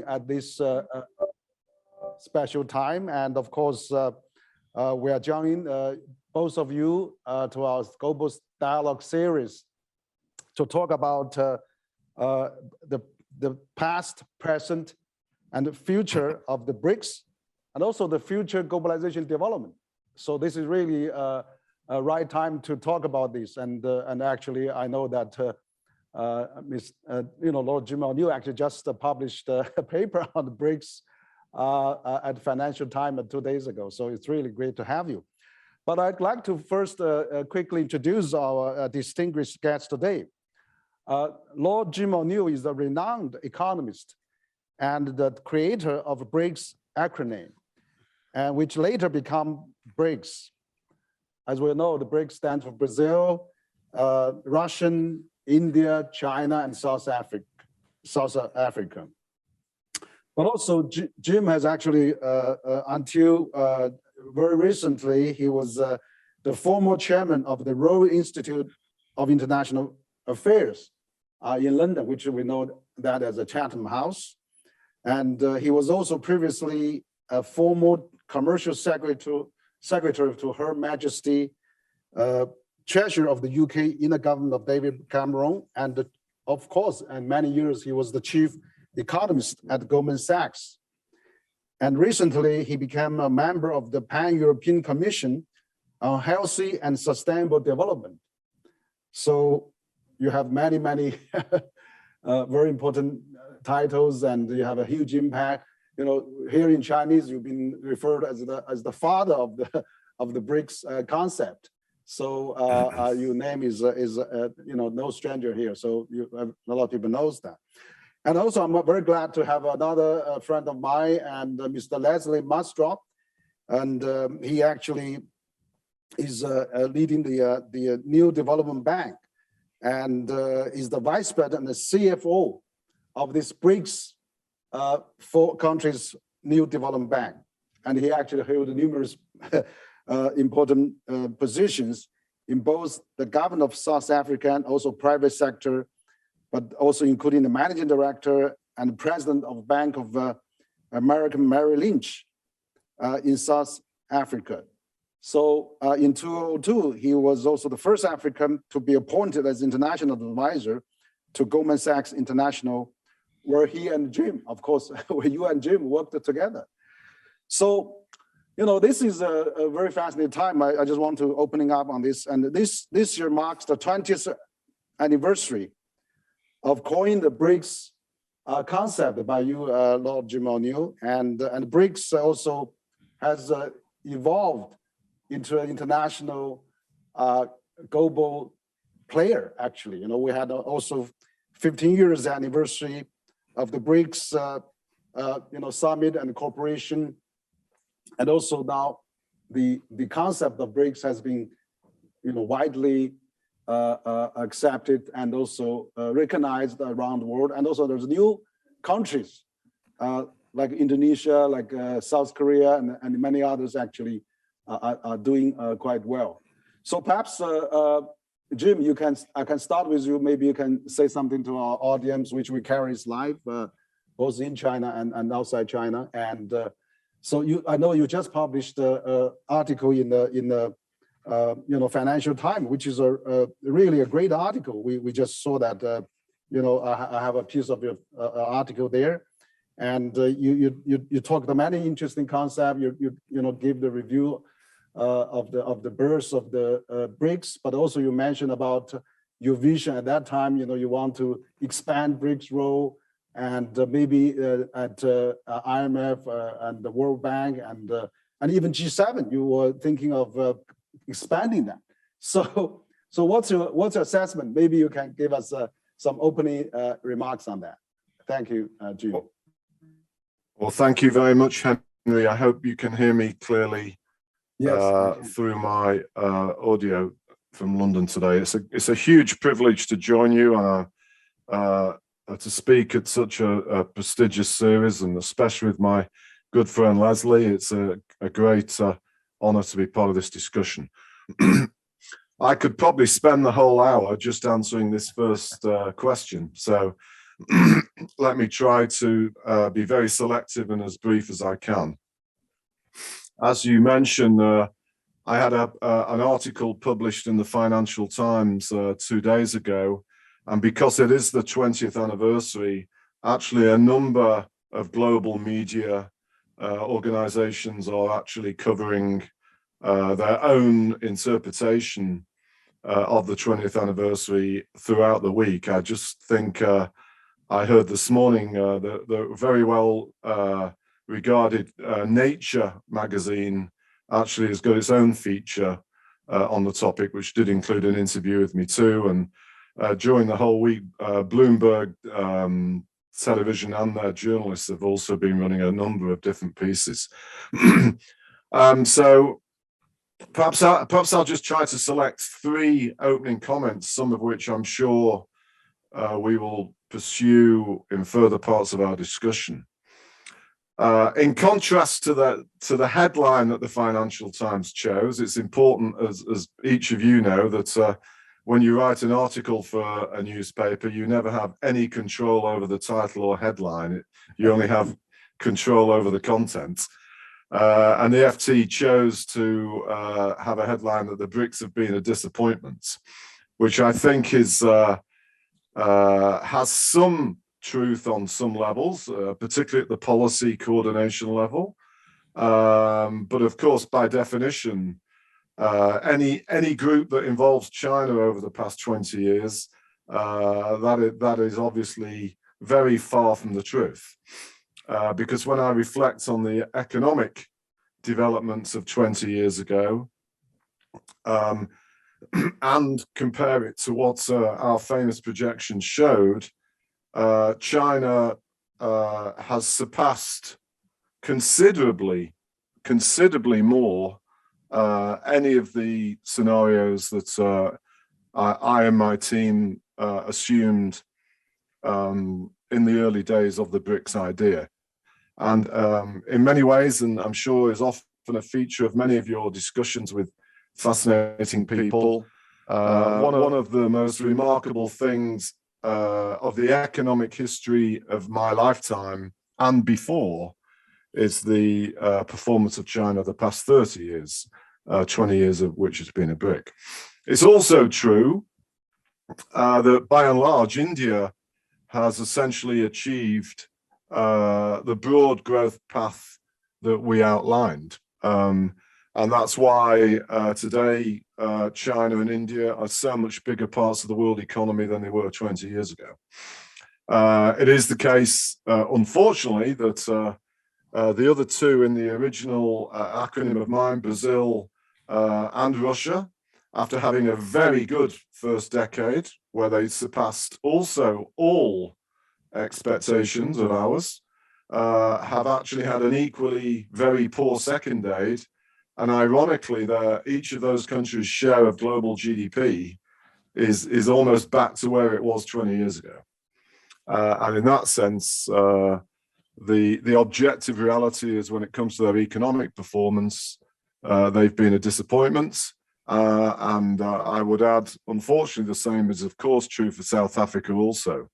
at this special time. And of course, we are joining both of you to our Global Dialogue series to talk about the past, present, and the future of the BRICS, and also the future globalization development. So this is really a right time to talk about this. And actually, I know that Lord Jim O'Neill actually just published a paper on the BRICS at Financial Times 2 days ago. So it's really great to have you. But I'd like to first quickly introduce our distinguished guest today. Lord Jim O'Neill is a renowned economist and the creator of BRICS Acronym, and which later become BRICS. As we know, the BRICS stands for Brazil, Russian, India, China, and South Africa. But also, Jim has actually, until very recently, he was the former chairman of the Royal Institute of International Affairs in London, which we know that as a Chatham House. And he was also previously a former commercial secretary to Her Majesty, Treasurer of the UK in the government of David Cameron. And of course, and many years, he was the chief economist at Goldman Sachs. And recently, he became a member of the Pan-European Commission on Healthy and Sustainable Development. So you have many, many very important titles, and you have a huge impact. You know, here in Chinese, you've been referred as the father of the BRICS concept. So your name is no stranger here. So a lot of people knows that. And also, I'm very glad to have another friend of mine, and Mr. Leslie Maasdorp, and he actually is leading the New Development Bank, and is the vice president and the CFO of this BRICS 4 countries New Development Bank, and he actually held numerous important positions in both the government of South Africa and also private sector, but also including the managing director and president of Bank of America Merrill Lynch in South Africa. So in 2002, he was also the first African to be appointed as international advisor to Goldman Sachs International, where he and Jim, of course, where you and Jim worked together. So, you know, this is a very fascinating time. I just want to opening up on this. And this year marks the 20th anniversary of coining the BRICS concept by you, Lord Jim O'Neill. And BRICS also has evolved into an international global player, actually. You know, we had also 15 years anniversary of the BRICS summit and cooperation. And also now the concept of BRICS has been widely accepted and also recognized around the world. And also there's new countries like Indonesia, like South Korea, and many others actually are doing quite well. So perhaps, Jim, I can start with you. Maybe you can say something to our audience, which we carry live, both in China and outside China. And so I know you just published an article in the Financial Times, which is really a great article. We just saw that. I have a piece of your article there, and you talked about many interesting concepts. You give the review of the birth of the BRICS, but also you mentioned about your vision at that time. You want to expand BRICS role, and maybe at IMF and the World Bank and even G7, you were thinking of expanding that. So what's your assessment? Maybe you can give us some opening remarks on that. Thank you, Jim. Well, thank you very much, Henry. I hope you can hear me clearly. Yes, through my audio from London today. It's a huge privilege to join you to speak at such a prestigious series, and especially with my good friend Leslie. It's a great honor to be part of this discussion. I could probably spend the whole hour just answering this first question. So let me try to be very selective and as brief as I can. As you mentioned, I had an article published in the Financial Times 2 days ago, and because it is the 20th anniversary, actually a number of global media organizations are actually covering their own interpretation of the 20th anniversary throughout the week. I just think I heard this morning the very well regarded Nature magazine actually has got its own feature on the topic, which did include an interview with me too. And during the whole week, Bloomberg television and their journalists have also been running a number of different pieces. So perhaps I'll just try to select 3 opening comments, some of which I'm sure we will pursue in further parts of our discussion. In contrast to the headline that the Financial Times chose, it's important, as each of you know, that when you write an article for a newspaper, you never have any control over the title or headline. You only have control over the content. And the FT chose to have a headline that the BRICS have been a disappointment, which I think is has some truth on some levels, particularly at the policy coordination level. But of course, by definition, any group that involves China over the past 20 years, that is obviously very far from the truth. Because when I reflect on the economic developments of 20 years ago, and compare it to what our famous projections showed, China has surpassed considerably more any of the scenarios that I and my team assumed in the early days of the BRICS idea. And in many ways, and I'm sure is often a feature of many of your discussions with fascinating people, one of the most remarkable things of the economic history of my lifetime and before is the performance of China the past 30 years, 20 years of which has been a BRIC. It's also true that by and large, India has essentially achieved the broad growth path that we outlined. And that's why today China and India are so much bigger parts of the world economy than they were 20 years ago. It is the case, unfortunately, that the other 2 in the original acronym of mine, Brazil and Russia, after having a very good first decade where they surpassed also all expectations of ours, have actually had an equally very poor second decade. And ironically, each of those countries' share of global GDP is almost back to where it was 20 years ago. And in that sense, the objective reality is when it comes to their economic performance, they've been a disappointment. And I would add, unfortunately, the same is of course true for South Africa also.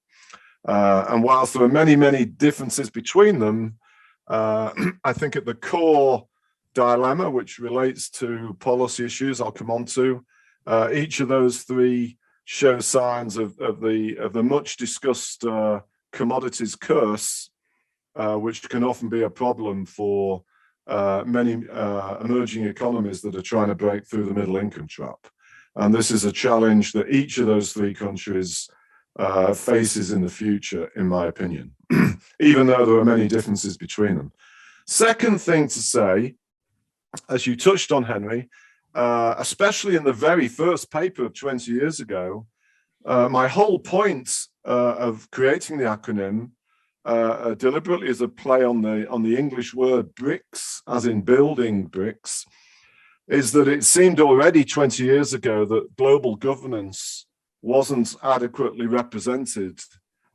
And whilst there are many, many differences between them, I think at the core dilemma, which relates to policy issues I'll come on to, each of those 3 show signs of the much discussed commodities curse, which can often be a problem for many emerging economies that are trying to break through the middle income trap. And this is a challenge that each of those 3 countries faces in the future, in my opinion, even though there are many differences between them. Second thing to say, as you touched on, Henry, especially in the very first paper of 20 years ago, my whole point of creating the acronym deliberately is a play on the English word BRICS, as in building bricks, is that it seemed already 20 years ago that global governance wasn't adequately represented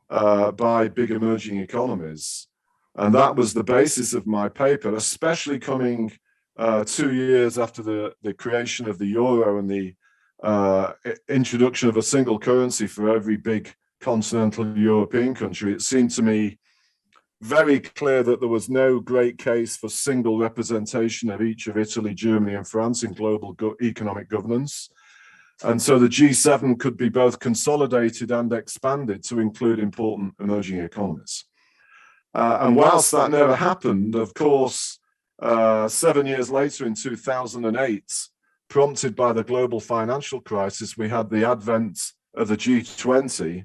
by big emerging economies. And that was the basis of my paper, especially coming 2 years after the creation of the euro and the introduction of a single currency for every big continental European country, it seemed to me very clear that there was no great case for single representation of each of Italy, Germany, and France in global economic governance. And so the G7 could be both consolidated and expanded to include important emerging economies. And whilst that never happened, of course, 7 years later in 2008, prompted by the global financial crisis, we had the advent of the G20,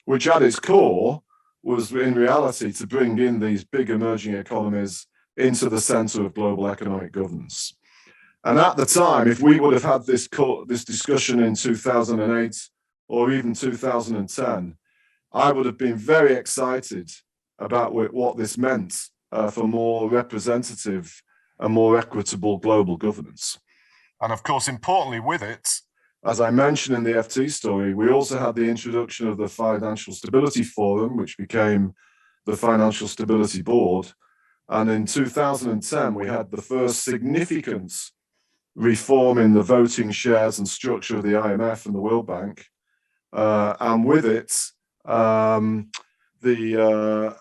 which at its core was in reality to bring in these big emerging economies into the center of global economic governance. And at the time, if we would have had this discussion in 2008 or even 2010, I would have been very excited about what this meant for more representative and more equitable global governance. And of course, importantly with it, as I mentioned in the FT story, we also had the introduction of the Financial Stability Forum, which became the Financial Stability Board. And in 2010, we had the first significant reform in the voting shares and structure of the IMF and the World Bank. And with it, the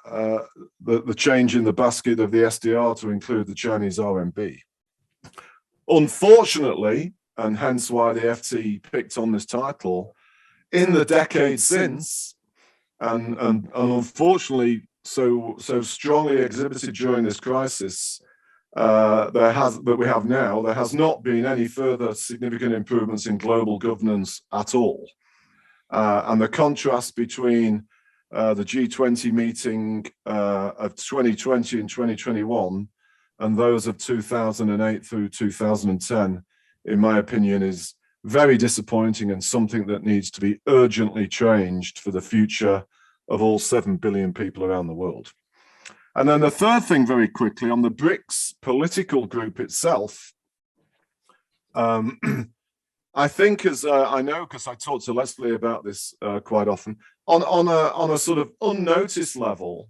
change in the basket of the SDR to include the Chinese RMB. Unfortunately, and hence why the FT picked on this title, in the decade since, and unfortunately so strongly exhibited during this crisis that we have now, there has not been any further significant improvements in global governance at all. And the contrast between the G20 meeting of 2020 and 2021 and those of 2008 through 2010, in my opinion, is very disappointing and something that needs to be urgently changed for the future of all 7 billion people around the world. And then the third thing, very quickly, on the BRICS political group itself, I think, as I know, because I talk to Leslie about this quite often, on a sort of unnoticed level,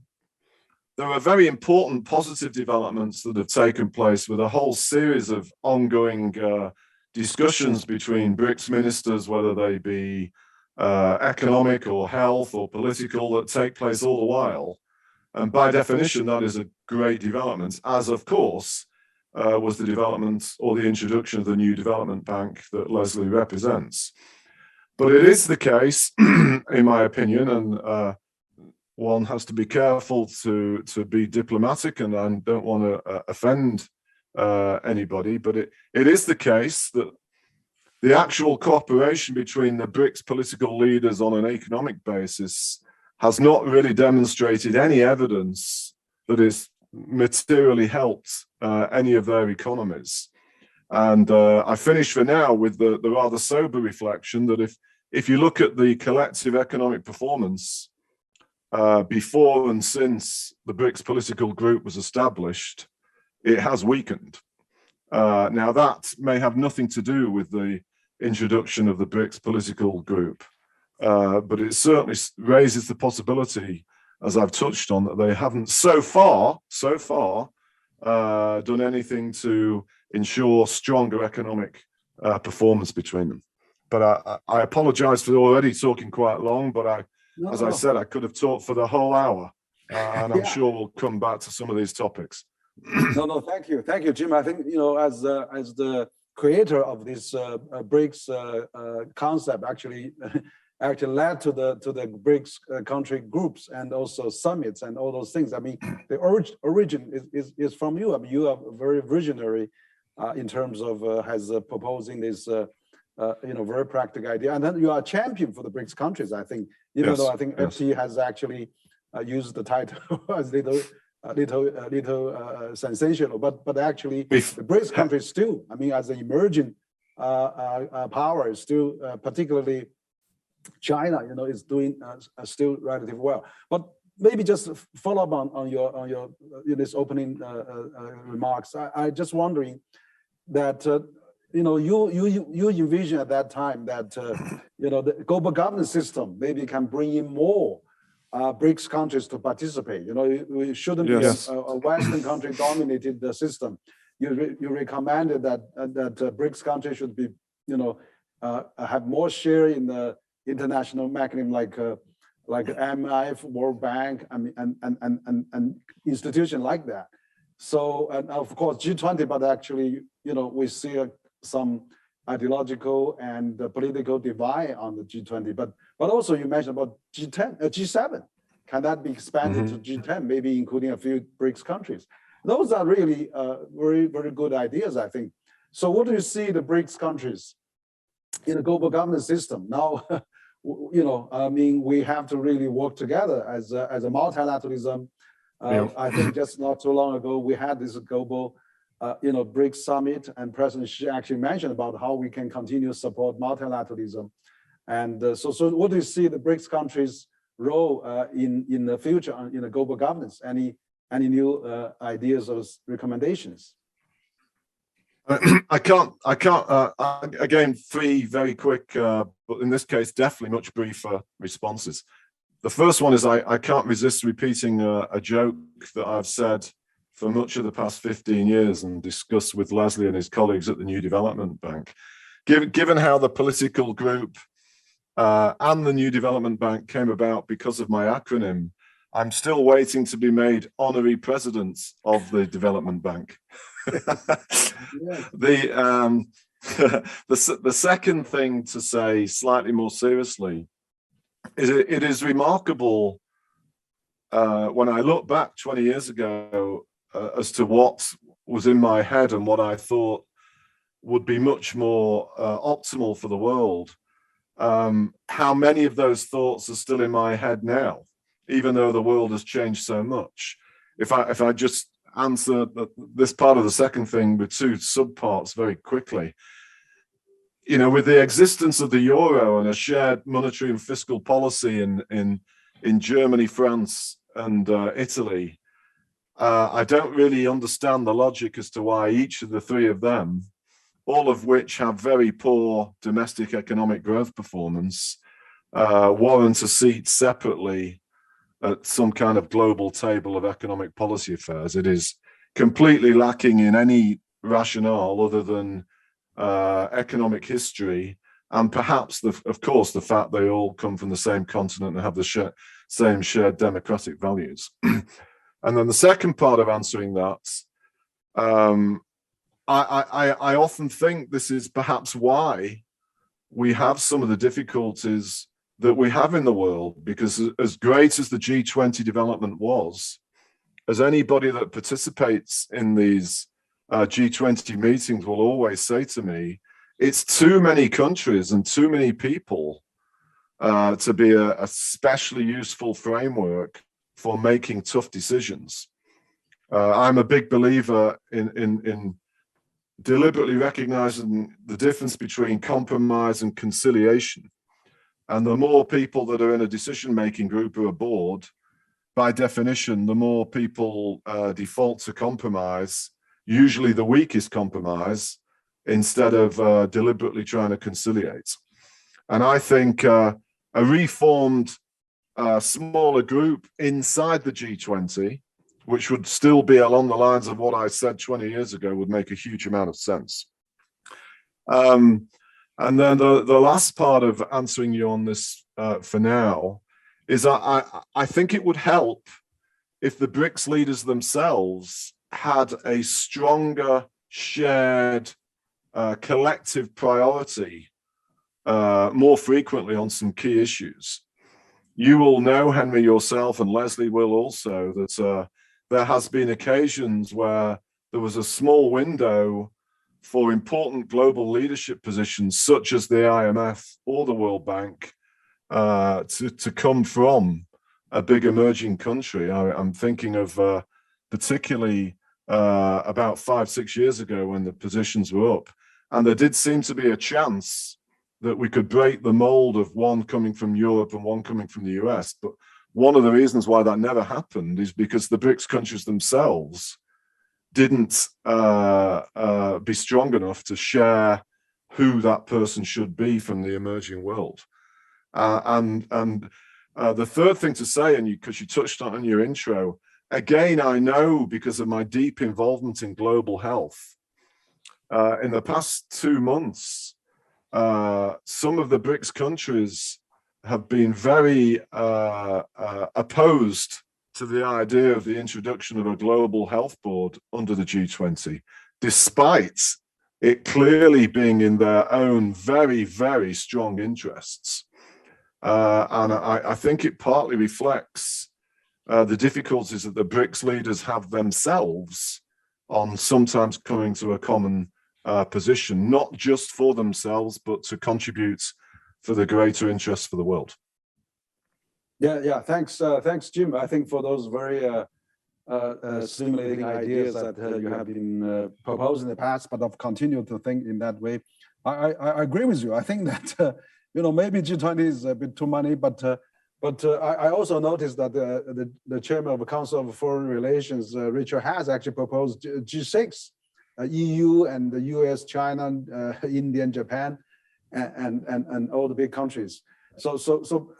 there are very important positive developments that have taken place with a whole series of ongoing discussions between BRICS ministers, whether they be economic or health or political, that take place all the while. And by definition, that is a great development, as of course was the development or the introduction of the new development bank that Leslie represents. But it is the case, in my opinion, and one has to be careful to be diplomatic, and I don't want to offend anybody, but it is the case that the actual cooperation between the BRICS political leaders on an economic basis has not really demonstrated any evidence that it's materially helped any of their economies. And I finish for now with the rather sober reflection that if you look at the collective economic performance before and since the BRICS political group was established, it has weakened. Now that may have nothing to do with the introduction of the BRICS political group, but it certainly raises the possibility, as I've touched on, that they haven't so far done anything to ensure stronger economic performance between them. But I apologize for already talking quite long, but as I said, I could have talked for the whole hour, and I'm sure we'll come back to some of these topics. No, thank you, Jim. I think, as the creator of this BRICS concept, actually led to the BRICS country groups and also summits and all those things. I mean, the origin is from you. I mean, you are very visionary in terms of proposing this very practical idea, and then you are a champion for the BRICS countries. I think, even though I think FT has actually used the title as little sensational, but actually the BRICS countries still, I mean, as an emerging power, is still particularly China, is doing still relatively well. But maybe just follow up on your this opening remarks. I just wondering that you envision at that time that the global governance system maybe can bring in more BRICS countries to participate. We shouldn't be a Western country dominated the system. You recommended that BRICS countries should be have more share in the international mechanism like like MIF, World Bank, I mean, and institutions like that. So, and of course, G20, but actually, you know, we see some ideological and political divide on the G20. But also you mentioned about G10, G7. Can that be expanded to G10, maybe including a few BRICS countries? Those are really very, very good ideas, I think. So what do you see the BRICS countries in the global governance system? Now, you know, I mean, we have to really work together as a multilateralism. I think just not too long ago, we had this global, you know, BRICS summit, and President Xi actually mentioned about how we can continue to support multilateralism. And so what do you see the BRICS countries' role in the future in the global governance? Any new ideas or recommendations? I can't, again, three very quick, but in this case, definitely much briefer responses. The first one is I can't resist repeating a joke that I've said for much of the past 15 years and discussed with Leslie and his colleagues at the New Development Bank. Given how the political group and the New Development Bank came about because of my acronym, I'm still waiting to be made honorary president of the Development Bank. The second thing to say, slightly more seriously, is it is remarkable when I look back 20 years ago as to what was in my head and what I thought would be much more optimal for the world. How many of those thoughts are still in my head now, even though the world has changed so much? If I just answer this part of the second thing with two subparts very quickly. You know, with the existence of the euro and a shared monetary and fiscal policy in Germany, France, and Italy, I don't really understand the logic as to why each of the three of them, all of which have very poor domestic economic growth performance, warrant a seat separately at some kind of global table of economic policy affairs. It is completely lacking in any rationale other than economic history, and perhaps, of course, the fact they all come from the same continent and have the same shared democratic values. And then the second part of answering that, I often think this is perhaps why we have some of the difficulties that we have in the world, because as great as the G20 development was, as anybody that participates in these G20 meetings will always say to me, it's too many countries and too many people to be a especially useful framework for making tough decisions. I'm a big believer in deliberately recognizing the difference between compromise and conciliation. And the more people that are in a decision-making group or a board, by definition, the more people default to compromise, usually the weakest compromise, instead of deliberately trying to conciliate. And I think a reformed smaller group inside the G20, which would still be along the lines of what I said 20 years ago, would make a huge amount of sense. And then the last part of answering you on this for now is I think it would help if the BRICS leaders themselves had a stronger shared collective priority more frequently on some key issues. You will know, Henry, yourself, and Leslie will also, that there has been occasions where there was a small window for important global leadership positions, such as the IMF or the World Bank, to come from a big emerging country. I'm thinking of particularly about 5-6 years ago when the positions were up, and there did seem to be a chance that we could break the mold of one coming from Europe and one coming from the US. But one of the reasons why that never happened is because the BRICS countries themselves didn't be strong enough to share who that person should be from the emerging world. And the third thing to say, and because you touched on in your intro, again, I know because of my deep involvement in global health, in the past 2 months, some of the BRICS countries have been very opposed to the idea of the introduction of a global health board under the G20, despite it clearly being in their own very, very strong interests. And I think it partly reflects the difficulties that the BRICS leaders have themselves on sometimes coming to a common position, not just for themselves, but to contribute for the greater interest for the world. Yeah. Thanks, Jim. I think for those very stimulating ideas that you have been proposed in the past, but I've continued to think in that way. I agree with you. I think that maybe G20 is a bit too many, but I also noticed that the chairman of the Council of Foreign Relations, Richard, has actually proposed G6, EU and the US, China, India, and Japan, and all the big countries. So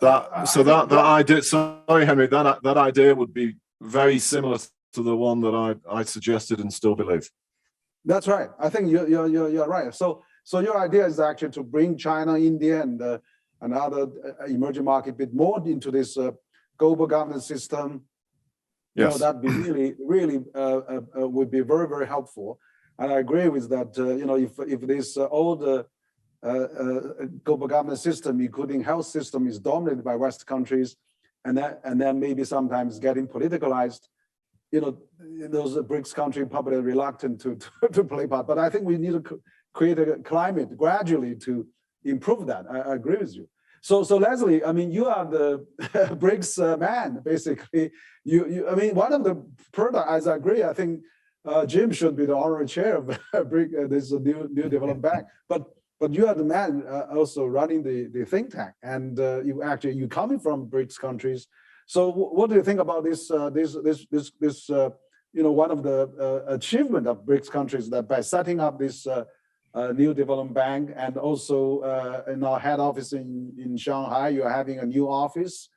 that idea. Sorry, Henry. That idea would be very similar to the one that I suggested and still believe. That's right. I think you're right. So your idea is actually to bring China, India, and other emerging market a bit more into this global governance system. Yes, that'd be really would be very, very helpful. And I agree with that. If this old global governance system, including health system, is dominated by West countries, and then maybe sometimes getting politicalized, those BRICS countries probably reluctant to play part. But I think we need to create a climate gradually to improve that. I agree with you. So Leslie, I mean, you are the BRICS man, basically. I mean, one of the products, as I agree, I think Jim should be the honorary chair of this new development bank. But you are the man also running the think tank, and you coming from BRICS countries. So what do you think about this? One of the achievement of BRICS countries, that by setting up this new development bank, and also in our head office in Shanghai, you are having a new office,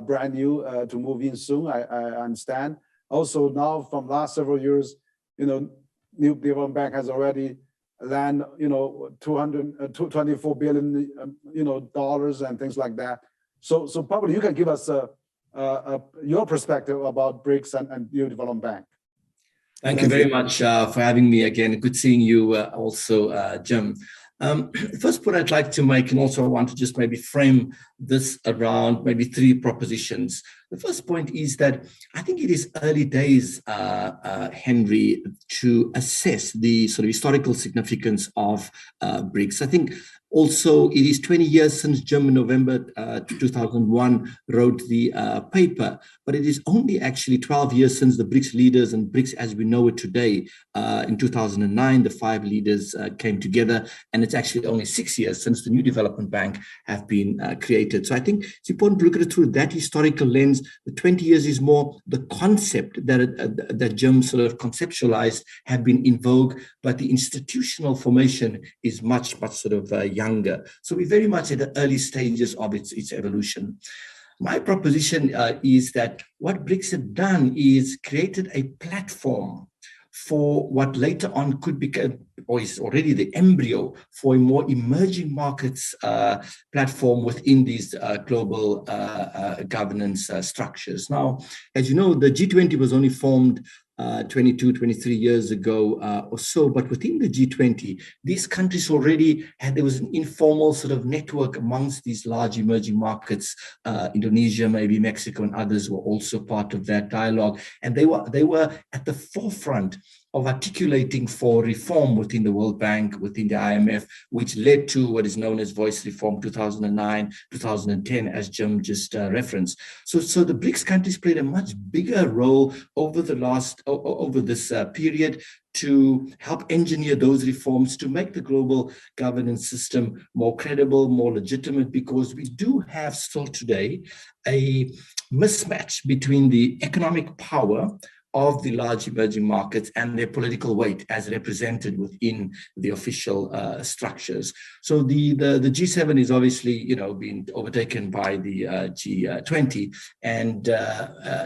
brand new, to move in soon. I understand. Also now, from last several years, new development bank has already land, $24 billion, dollars and things like that. So probably you can give us your perspective about BRICS and new development bank. Thank you very much for having me again. Good seeing you also, Jim. First point I'd like to make, and also I want to just maybe frame this around maybe three propositions. The first point is that I think it is early days, Henry, to assess the sort of historical significance of BRICS. I think also it is 20 years since Jim in November 2001 wrote the paper, but it is only actually 12 years since the BRICS leaders and BRICS as we know it today. In 2009, the 5 leaders came together, and it's actually only 6 years since the new development bank have been created. So I think it's important to look at it through that historical lens. The 20 years is more the concept that Jim sort of conceptualized have been in vogue, but the institutional formation is much sort of younger. So we're very much at the early stages of its evolution. My proposition is that what BRICS have done is created a platform for what later on could become, or is already the embryo for a more emerging markets platform within these global governance structures. Now, as you know, the G20 was only formed 22, 23 years ago or so, but within the G20, these countries already had, there was an informal sort of network amongst these large emerging markets. Indonesia, maybe Mexico and others were also part of that dialogue. And they were at the forefront of articulating for reform within the World Bank, within the IMF, which led to what is known as Voice Reform 2009, 2010, as Jim just referenced. So the BRICS countries played a much bigger role over this period to help engineer those reforms to make the global governance system more credible, more legitimate, because we do have still today a mismatch between the economic power of the large emerging markets and their political weight as represented within the official structures. So the G7 is obviously, being overtaken by the G20, and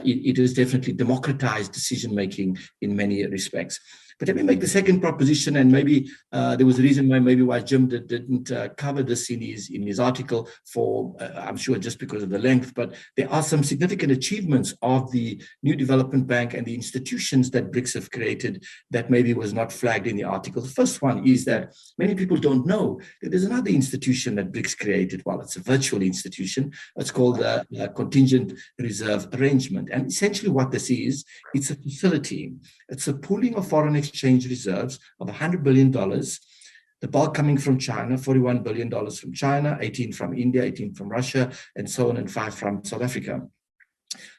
it has definitely democratized decision-making in many respects. But let me make the second proposition, and maybe there was a reason why Jim didn't cover this in his article for, I'm sure just because of the length, but there are some significant achievements of the New Development Bank and the institutions that BRICS have created that maybe was not flagged in the article. The first one is that many people don't know that there's another institution that BRICS created. Well, it's a virtual institution. It's called the Contingent Reserve Arrangement. And essentially what this is, it's a facility. It's a pooling of foreign exchange reserves of $100 billion, the bulk coming from China, $41 billion from China, 18 from India, 18 from Russia, and so on, and 5 from South Africa.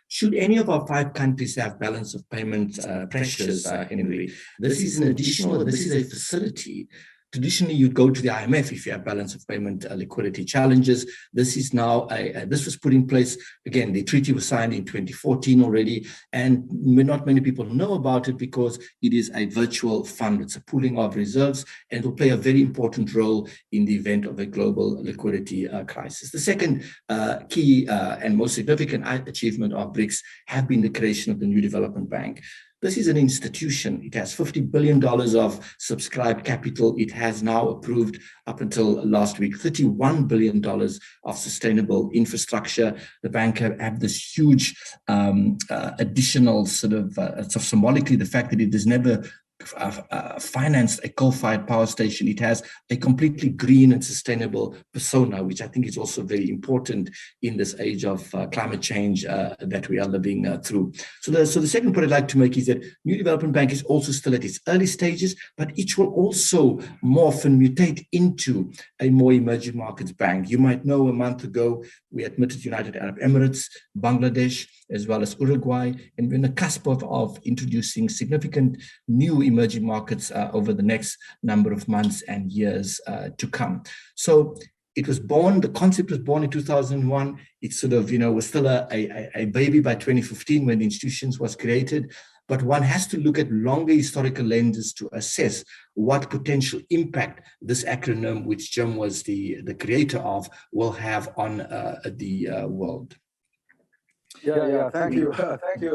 Should any of our 5 countries have balance of payment pressures, Henry, this is a facility. Traditionally, you'd go to the IMF if you have balance of payment liquidity challenges. This is now, this was put in place. Again, the treaty was signed in 2014 already, and not many people know about it because it is a virtual fund. It's a pooling of reserves, and it will play a very important role in the event of a global liquidity crisis. The second key and most significant achievement of BRICS have been the creation of the New Development Bank. This is an institution. It has $50 billion of subscribed capital. It has now approved, up until last week, $31 billion of sustainable infrastructure. The bank have this huge additional sort of symbolically, the fact that it has never financed a coal-fired power station. It has a completely green and sustainable persona, which I think is also very important in this age of climate change that we are living through. So the second point I'd like to make is that New Development Bank is also still at its early stages, but it will also morph and mutate into a more emerging markets bank. You might know a month ago, we admitted United Arab Emirates, Bangladesh, as well as Uruguay, and we're on the cusp of introducing significant new emerging markets over the next number of months and years to come. So it was born, the concept was born in 2001. It sort of, was still a baby by 2015 when the institutions was created. But one has to look at longer historical lenses to assess what potential impact this acronym, which Jim was the creator of, will have on the world. Yeah. Thank you,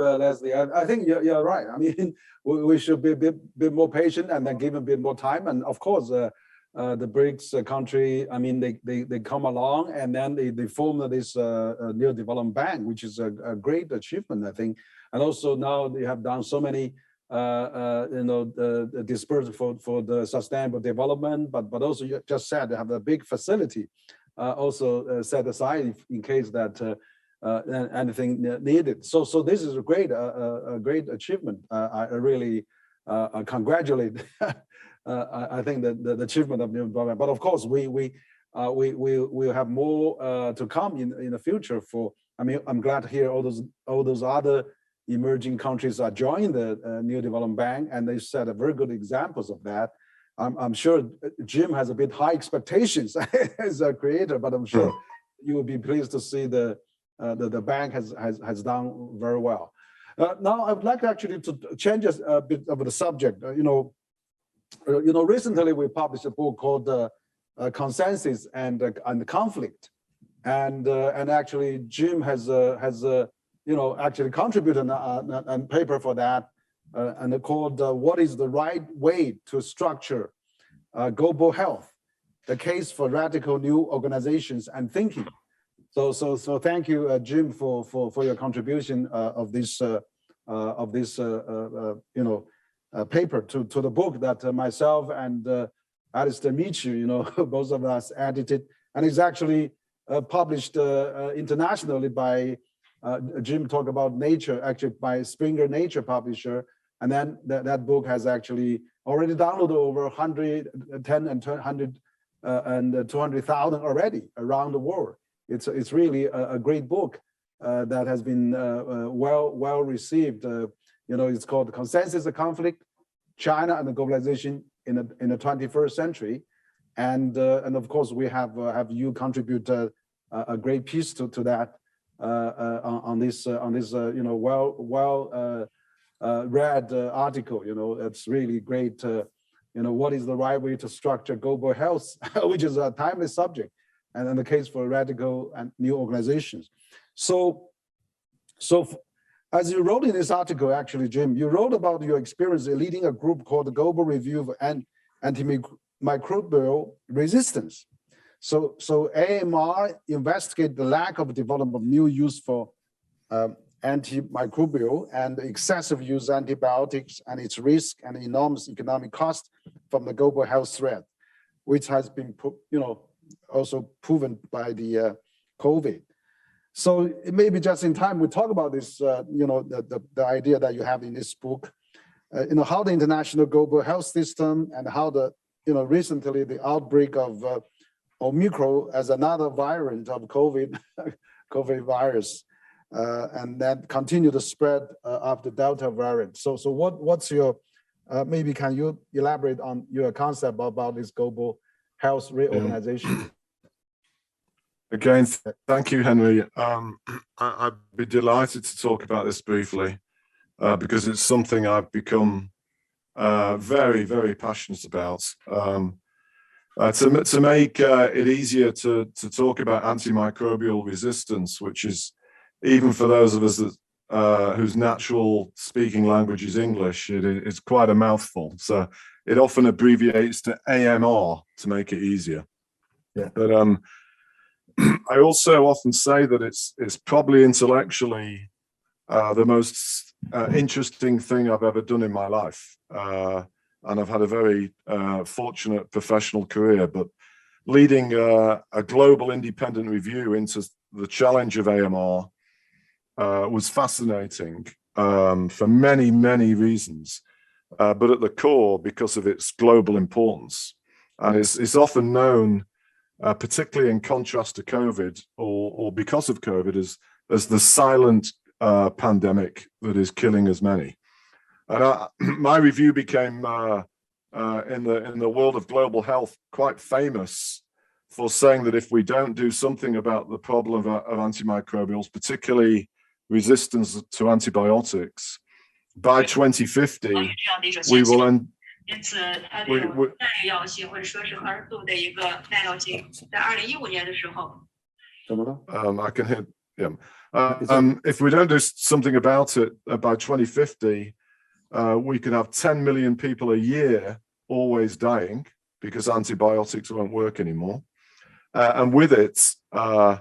Leslie. I think you're right. I mean, we should be a bit more patient and then give a bit more time. And of course, the BRICS country, I mean, they come along and then they form this New Development Bank, which is a great achievement, I think. And also now they have done so many, dispersed for the sustainable development, but also you just said they have a big facility also set aside in case that anything needed. So this is a great achievement. I really congratulate. I think that the achievement of New Development. But of course, we have more to come in the future. I mean, I'm glad to hear all those other emerging countries are joining the New Development Bank, and they set a very good examples of that. I'm sure Jim has a bit high expectations as a creator, but I'm sure you will be pleased to see the bank has done very well. Now I would like actually to change a bit of the subject. Recently we published a book called Consensus and Conflict, and actually Jim has actually contributed a paper for that, and called "What is the right way to structure global health? The case for radical new organizations and thinking." So thank you, Jim, for your contribution of this paper to the book that myself and Alistair Michu, both of us edited, and it's actually published internationally by Jim talked about Nature, actually by Springer Nature publisher, and then that book has actually already downloaded over 110 and 200,000 already around the world. It's really a great book that has been well received. It's called Consensus of Conflict: China and the Globalization in the 21st Century, and of course we have you contribute a great piece to that on this read article. It's really great. What is the right way to structure global health, which is a timely subject, and in the case for radical and new organizations. So as you wrote in this article, actually, Jim, you wrote about your experience in leading a group called the Global Review of Antimicrobial Resistance. So AMR investigated the lack of development of new use for antimicrobial and excessive use of antibiotics and its risk and enormous economic cost from the global health threat, which has been, also proven by the COVID. So maybe just in time we talk about this, the idea that you have in this book, how the international global health system and how the, recently the outbreak of Omicron as another variant of COVID virus, and then continue to spread of the Delta variant. So what's your, maybe can you elaborate on your concept about this global health reorganization? Again, thank you, Henry. I'd be delighted to talk about this briefly because it's something I've become very, very passionate about. To make it easier to talk about antimicrobial resistance, which is, even for those of us that, whose natural speaking language is English, it's quite a mouthful. So it often abbreviates to AMR to make it easier. Yeah. But I also often say that it's probably intellectually the most interesting thing I've ever done in my life. And I've had a very fortunate professional career, but leading a global independent review into the challenge of AMR was fascinating for many, many reasons, but at the core because of its global importance. And it's often known, particularly in contrast to COVID or because of COVID, as the silent pandemic that is killing as many. And my review became, in the world of global health, quite famous for saying that if we don't do something about the problem of antimicrobials, particularly resistance to antibiotics, by 2050, we will end. I can hear. Yeah. If we don't do something about it by 2050, we could have 10 million people a year always dying because antibiotics won't work anymore. And with it, a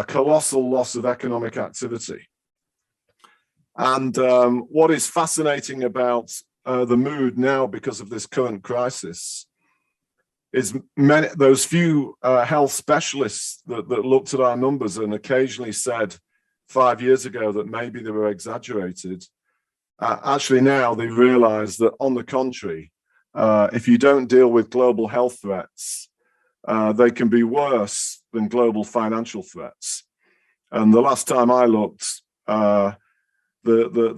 colossal loss of economic activity. And what is fascinating about the mood now because of this current crisis is those few health specialists that looked at our numbers and occasionally said 5 years ago that maybe they were exaggerated. Actually now they realize that, on the contrary, if you don't deal with global health threats, they can be worse than global financial threats. And the last time I looked, the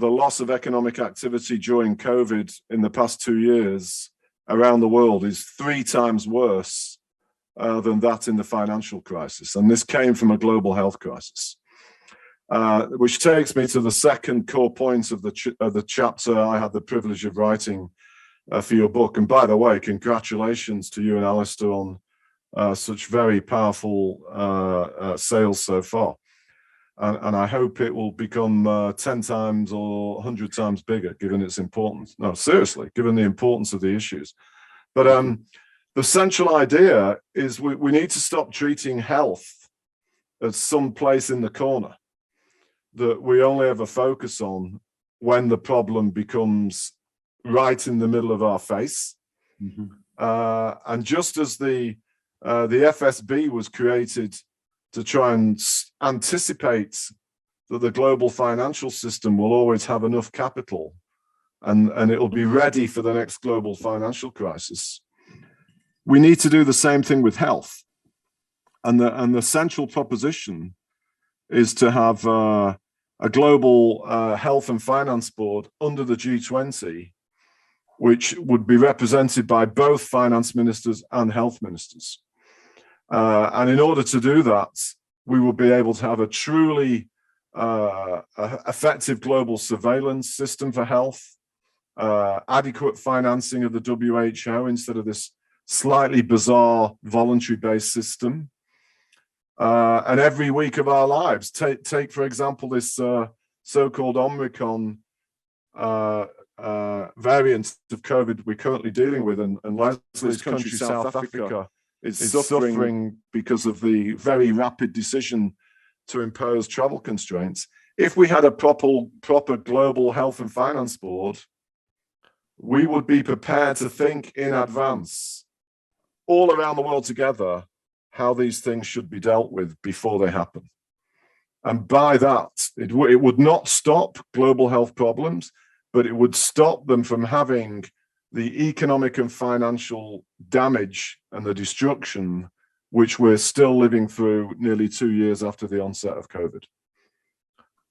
loss of economic activity during COVID in the past 2 years around the world is 3 times worse than that in the financial crisis. And this came from a global health crisis. Which takes me to the second core point of the chapter I had the privilege of writing for your book. And by the way, congratulations to you and Alistair on such very powerful sales so far. And I hope it will become 10 times or 100 times bigger, given its importance. No, seriously, given the importance of the issues. But the central idea is we need to stop treating health as some place in the corner that we only ever focus on when the problem becomes right in the middle of our face. Mm-hmm. And just as the FSB was created to try and anticipate that the global financial system will always have enough capital and it will be ready for the next global financial crisis, we need to do the same thing with health. And the central proposition is to have a global health and finance board under the G20, which would be represented by both finance ministers and health ministers. And in order to do that, we will be able to have a truly effective global surveillance system for health, adequate financing of the WHO instead of this slightly bizarre voluntary-based system. And every week of our lives, take for example, this so-called Omicron variant of COVID we're currently dealing with, and Leslie's country, South Africa, is suffering because of the very rapid decision to impose travel constraints. If we had a proper global health and finance board, we would be prepared to think in advance, all around the world together, how these things should be dealt with before they happen. And by that, it would not stop global health problems, but it would stop them from having the economic and financial damage and the destruction which we're still living through nearly 2 years after the onset of COVID.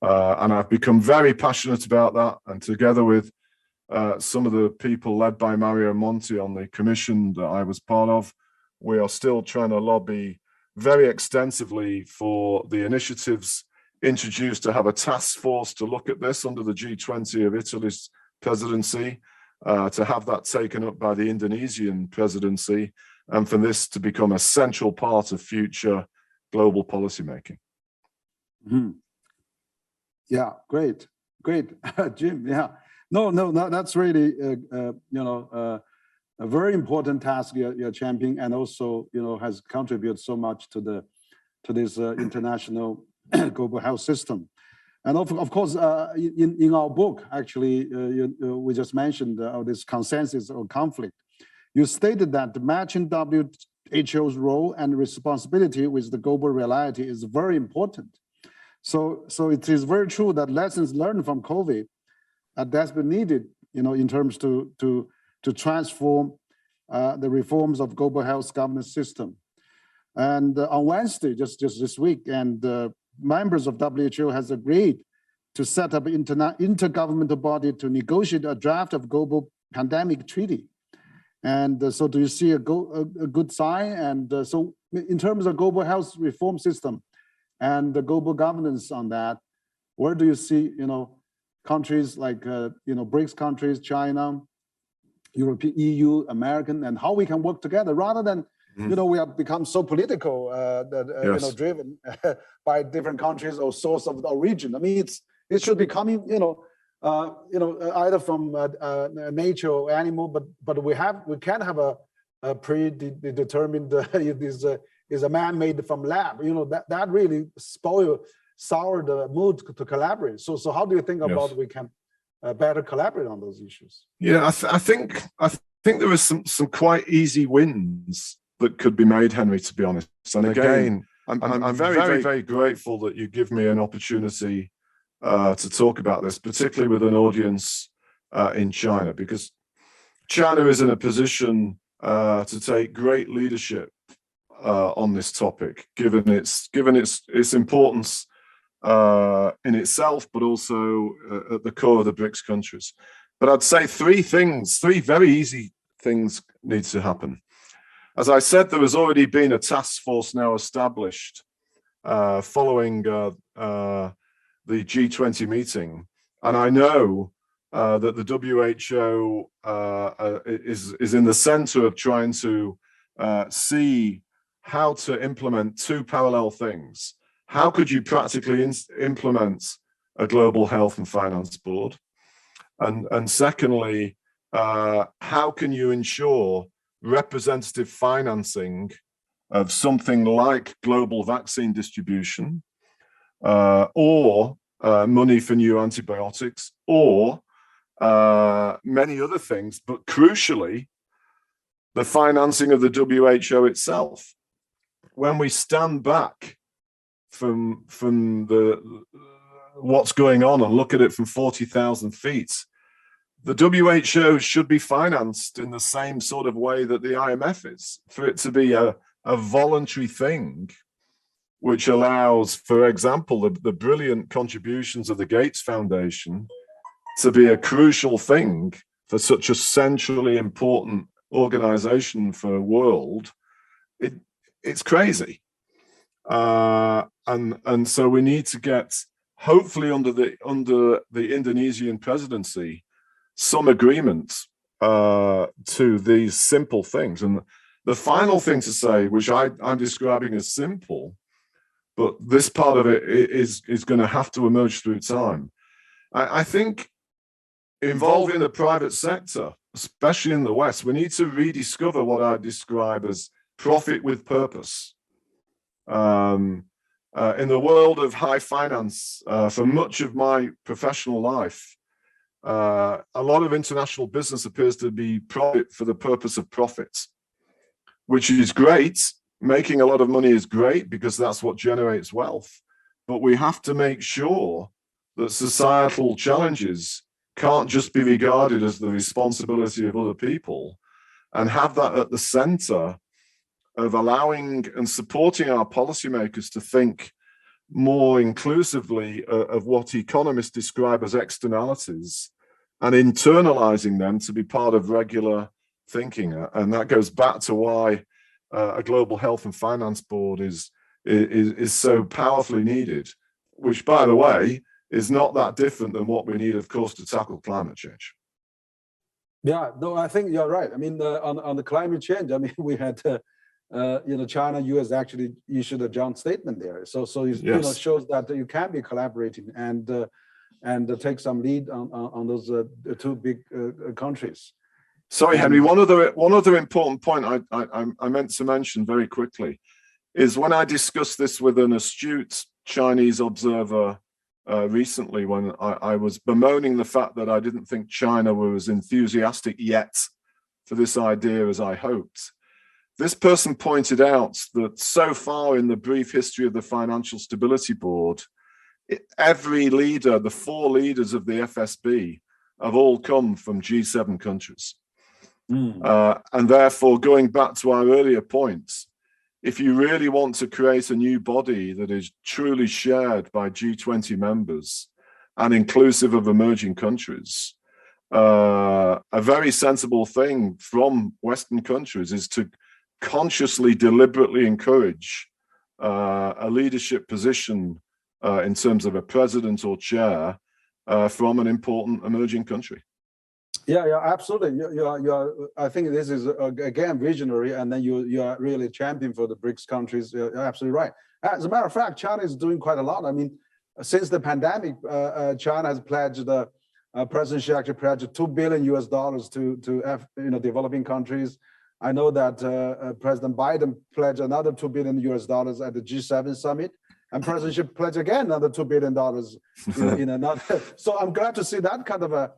And I've become very passionate about that. And together with some of the people led by Mario Monti on the commission that I was part of, we are still trying to lobby very extensively for the initiatives introduced to have a task force to look at this under the G20 of Italy's presidency, to have that taken up by the Indonesian presidency, and for this to become a central part of future global policymaking. Mm-hmm. Yeah, great, Jim. Yeah, no, that's really a very important task you're championing, and also has contributed so much to this international global health system. And of course, in our book, actually, we just mentioned this consensus or conflict. You stated that matching WHO's role and responsibility with the global reality is very important. So it is very true that lessons learned from COVID are desperately needed, in terms to transform the reforms of global health governance system. And on Wednesday, just this week, and members of WHO has agreed to set up an intergovernmental body to negotiate a draft of global pandemic treaty. And so do you see a good sign? And so in terms of global health reform system and the global governance on that, where do you see, countries like, BRICS countries, China, European, EU, American, and how we can work together rather than, we have become so political, Yes. driven by different countries or source of the region. I mean, it should be coming, either from nature or animal, but we can have a predetermined is a man-made from lab. That really soured the mood to collaborate. So how do you think about we can better collaborate on those issues? Yeah, I think there are some quite easy wins that could be made, Henry, to be honest. And again, I'm very, very grateful that you give me an opportunity to talk about this, particularly with an audience in China, because China is in a position to take great leadership on this topic, given its importance in itself, but also at the core of the BRICS countries. But I'd say three very easy things need to happen. As I said, there has already been a task force now established following the G20 meeting, and I know that the WHO is in the center of trying to see how to implement two parallel things. How could you practically implement a global health and finance board? And secondly, how can you ensure representative financing of something like global vaccine distribution, or money for new antibiotics, or many other things, but crucially, the financing of the WHO itself. When we stand back from what's going on and look at it from 40,000 feet, the WHO should be financed in the same sort of way that the IMF is, for it to be a voluntary thing, which allows, for example, the brilliant contributions of the Gates Foundation to be a crucial thing for such a centrally important organization for the world. It's crazy. And so we need to get, hopefully under the Indonesian presidency, some agreement to these simple things. And the final thing to say, which I'm describing as simple, but this part of it is going to have to emerge through time. I think involving the private sector, especially in the West, we need to rediscover what I describe as profit with purpose. In the world of high finance, for much of my professional life, a lot of international business appears to be profit for the purpose of profit, which is great. Making a lot of money is great because that's what generates wealth. But we have to make sure that societal challenges can't just be regarded as the responsibility of other people, and have that at the center of allowing and supporting our policymakers to think more inclusively of what economists describe as externalities, and internalizing them to be part of regular thinking. And that goes back to why a global health and finance board is so powerfully needed, which, by the way, is not that different than what we need, of course, to tackle climate change. Yeah, no, I think you're right. I mean, on the climate change, I mean, we had, China, US actually issued a joint statement there. So it shows that you can be collaborating and take some lead on those two big countries. Sorry, Henry. One other important point I meant to mention very quickly is when I discussed this with an astute Chinese observer recently, when I was bemoaning the fact that I didn't think China were as enthusiastic yet for this idea as I hoped. This person pointed out that so far in the brief history of the Financial Stability Board, every leader, the 4 leaders of the FSB, have all come from G7 countries. And therefore, going back to our earlier points, if you really want to create a new body that is truly shared by G20 members and inclusive of emerging countries, a very sensible thing from Western countries is to consciously, deliberately encourage a leadership position in terms of a president or chair from an important emerging country. Yeah, absolutely. I think this is again visionary, and then you are really a champion for the BRICS countries. You're absolutely right. As a matter of fact, China is doing quite a lot. I mean, since the pandemic, China has pledged President Xi actually pledged $2 billion to developing countries. I know that President Biden pledged another $2 billion at the G7 summit, and President Xi pledged again another $2 billion in another. So I'm glad to see that kind of a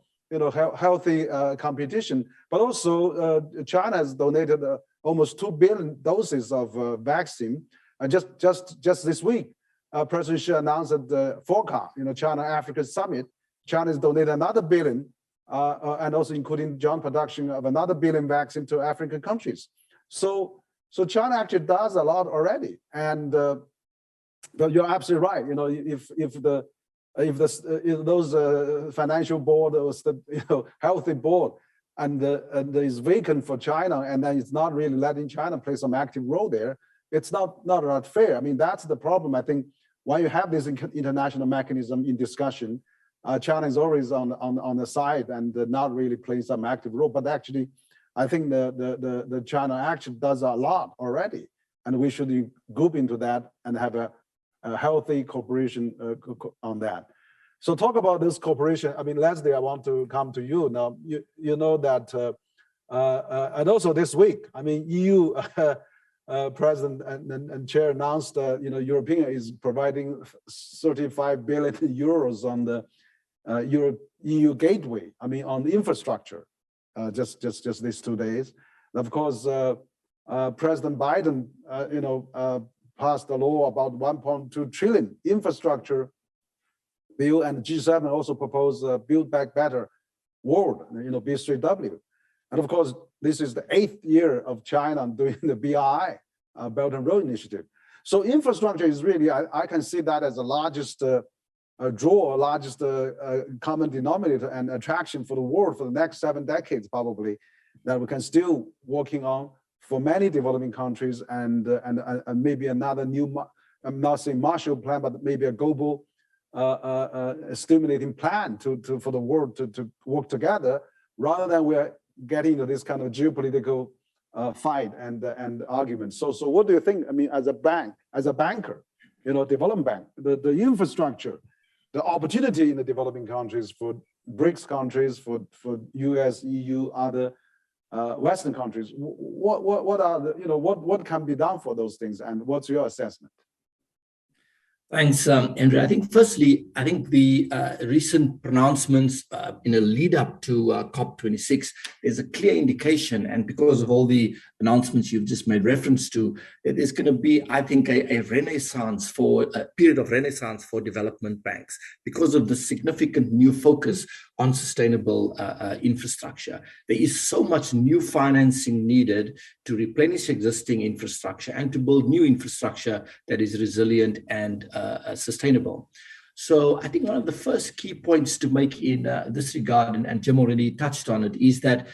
healthy competition. But also, China has donated almost 2 billion doses of vaccine. And just this week, President Xi announced at the FOCA, China-Africa Summit, China has donated another billion, and also including joint production of another billion vaccine to African countries. So China actually does a lot already. And but you're absolutely right. If those financial board was the healthy board and is vacant for China, and then it's not really letting China play some active role there, it's not fair. I mean, that's the problem. I think when you have this international mechanism in discussion, China is always on the side and not really playing some active role. But actually, I think the China actually does a lot already, and we should group into that and have a healthy cooperation on that. So talk about this cooperation. I mean, Leslie, I want to come to you now. You know that, and also this week, I mean, EU President and Chair announced, European is providing 35 billion euros on the EU gateway. I mean, on the infrastructure, just these 2 days. And of course, President Biden, passed a law about 1.2 trillion infrastructure bill, and G7 also proposed Build Back Better World, B3W. And of course, this is the 8th year of China doing the BRI, Belt and Road Initiative. So infrastructure is really, I can see that as the largest largest common denominator and attraction for the world for the next 7 decades, probably, that we can still working on for many developing countries, and maybe another new, I'm not saying Marshall Plan, but maybe a global stimulating plan for the world to work together, rather than we're getting into this kind of geopolitical fight and argument. So what do you think? I mean, as a banker, development bank, the infrastructure the opportunity in the developing countries for BRICS countries, for US, EU, other Western countries. What are the, what can be done for those things, and what's your assessment? Thanks, Andrew. I think firstly, the recent pronouncements in a lead up to COP26 is a clear indication, and because of all the announcements you've just made reference to, it is going to be, I think, a period of renaissance for development banks because of the significant new focus on sustainable infrastructure. There is so much new financing needed to replenish existing infrastructure and to build new infrastructure that is resilient and sustainable. So I think one of the first key points to make in this regard, and Jim already touched on it, is that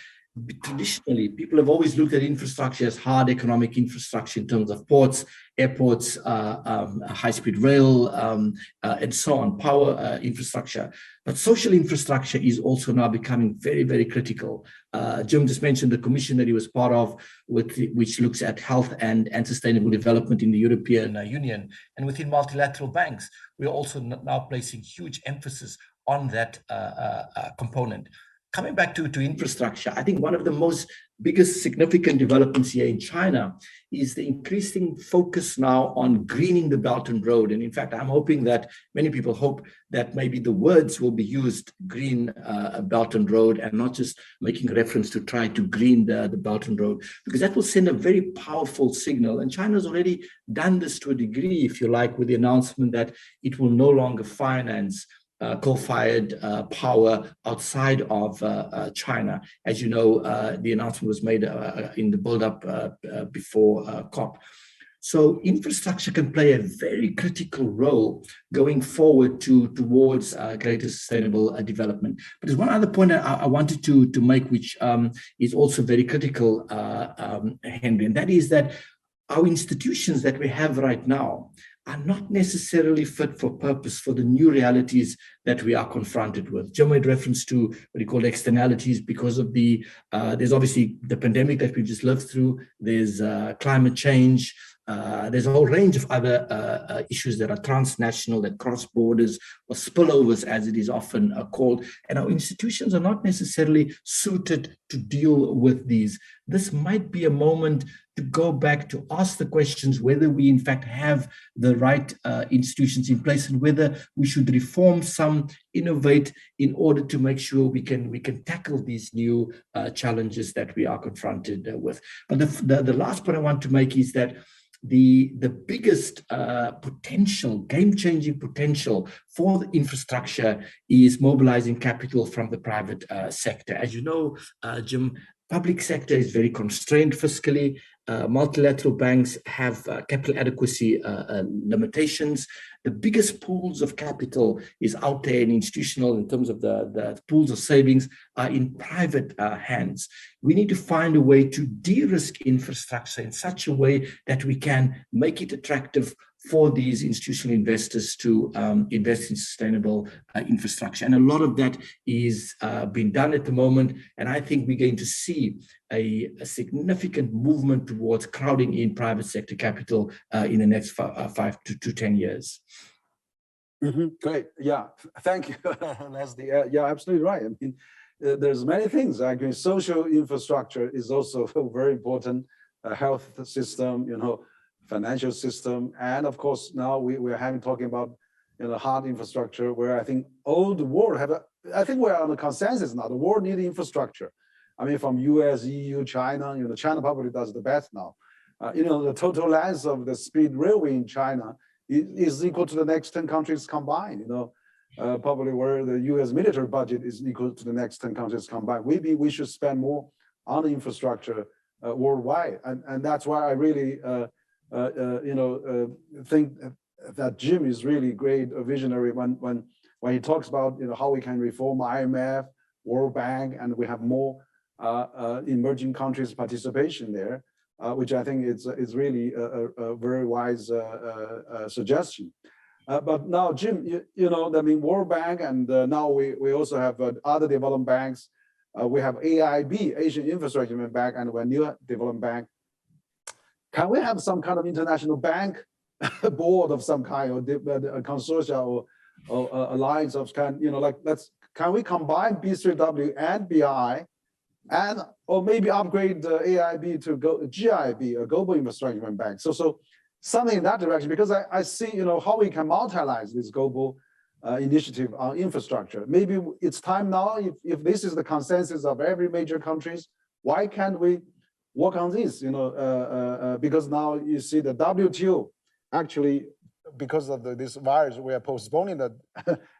traditionally people have always looked at infrastructure as hard economic infrastructure in terms of ports, airports, high-speed rail, and so on, power infrastructure. But social infrastructure is also now becoming very, very critical. Jim just mentioned the commission that he was part of, which looks at health and sustainable development in the European Union. And within multilateral banks, we're also now placing huge emphasis on that component. Coming back to infrastructure, I think one of the most biggest significant developments here in China is the increasing focus now on greening the Belt and Road. And in fact, I'm hoping that many people hope that maybe the words will be used, green Belt and Road, and not just making reference to try to green the Belt and Road, because that will send a very powerful signal. And China's already done this to a degree, if you like, with the announcement that it will no longer finance coal-fired power outside of China. As you know, the announcement was made in the build-up before COP. So infrastructure can play a very critical role going forward towards greater sustainable development. But there's one other point I wanted to make, which is also very critical, Henry, and that is that our institutions that we have right now are not necessarily fit for purpose for the new realities that we are confronted with. Jim made reference to what he called externalities because of there's obviously the pandemic that we've just lived through, there's climate change, there's a whole range of other issues that are transnational, that cross borders, or spillovers as it is often called, and our institutions are not necessarily suited to deal with these. This might be a moment to go back to ask the questions whether we in fact have the right institutions in place and whether we should reform some, innovate in order to make sure we can tackle these new challenges that we are confronted with. But the last point I want to make is that the biggest potential, game-changing potential for the infrastructure is mobilizing capital from the private sector. As you know, Jim, public sector is very constrained fiscally. Multilateral banks have capital adequacy limitations. The biggest pools of capital is out there in institutional, in terms of the pools of savings, are in private hands. We need to find a way to de-risk infrastructure in such a way that we can make it attractive for these institutional investors to invest in sustainable infrastructure. And a lot of that is being done at the moment. And I think we're going to see a significant movement towards crowding in private sector capital in the next 5 to 10 years. Mm-hmm. Great. Yeah. Thank you, Leslie. Yeah, absolutely right. I mean, there's many things. I mean, social infrastructure is also very important. Health system, financial system, and of course now we're talking about hard infrastructure, where I think all the world I think we're on a consensus now. The world needs infrastructure. I mean, from US, EU, China. China probably does the best now. The total length of the speed railway in China is equal to the next 10 countries combined. Probably where the US military budget is equal to the next 10 countries combined. Maybe we should spend more on the infrastructure worldwide, and that's why I really think that Jim is really great, a visionary when he talks about how we can reform IMF, World Bank, and we have more emerging countries participation there, which I think is really a very wise suggestion. But now, Jim, I mean, World Bank, and now we also have other development banks. We have AIB, Asian Infrastructure Bank, and we're New Development Bank. Can we have some kind of international bank board of some kind, or a consortia, alliance of can we combine B3W and BRI, and or maybe upgrade the AIB to GIB, a global infrastructure bank. So something in that direction, because I see how we can multilateralize this global initiative on infrastructure. Maybe it's time now, if this is the consensus of every major countries, why can't we work on this? Because now you see the WTO actually, because of this virus, we are postponing the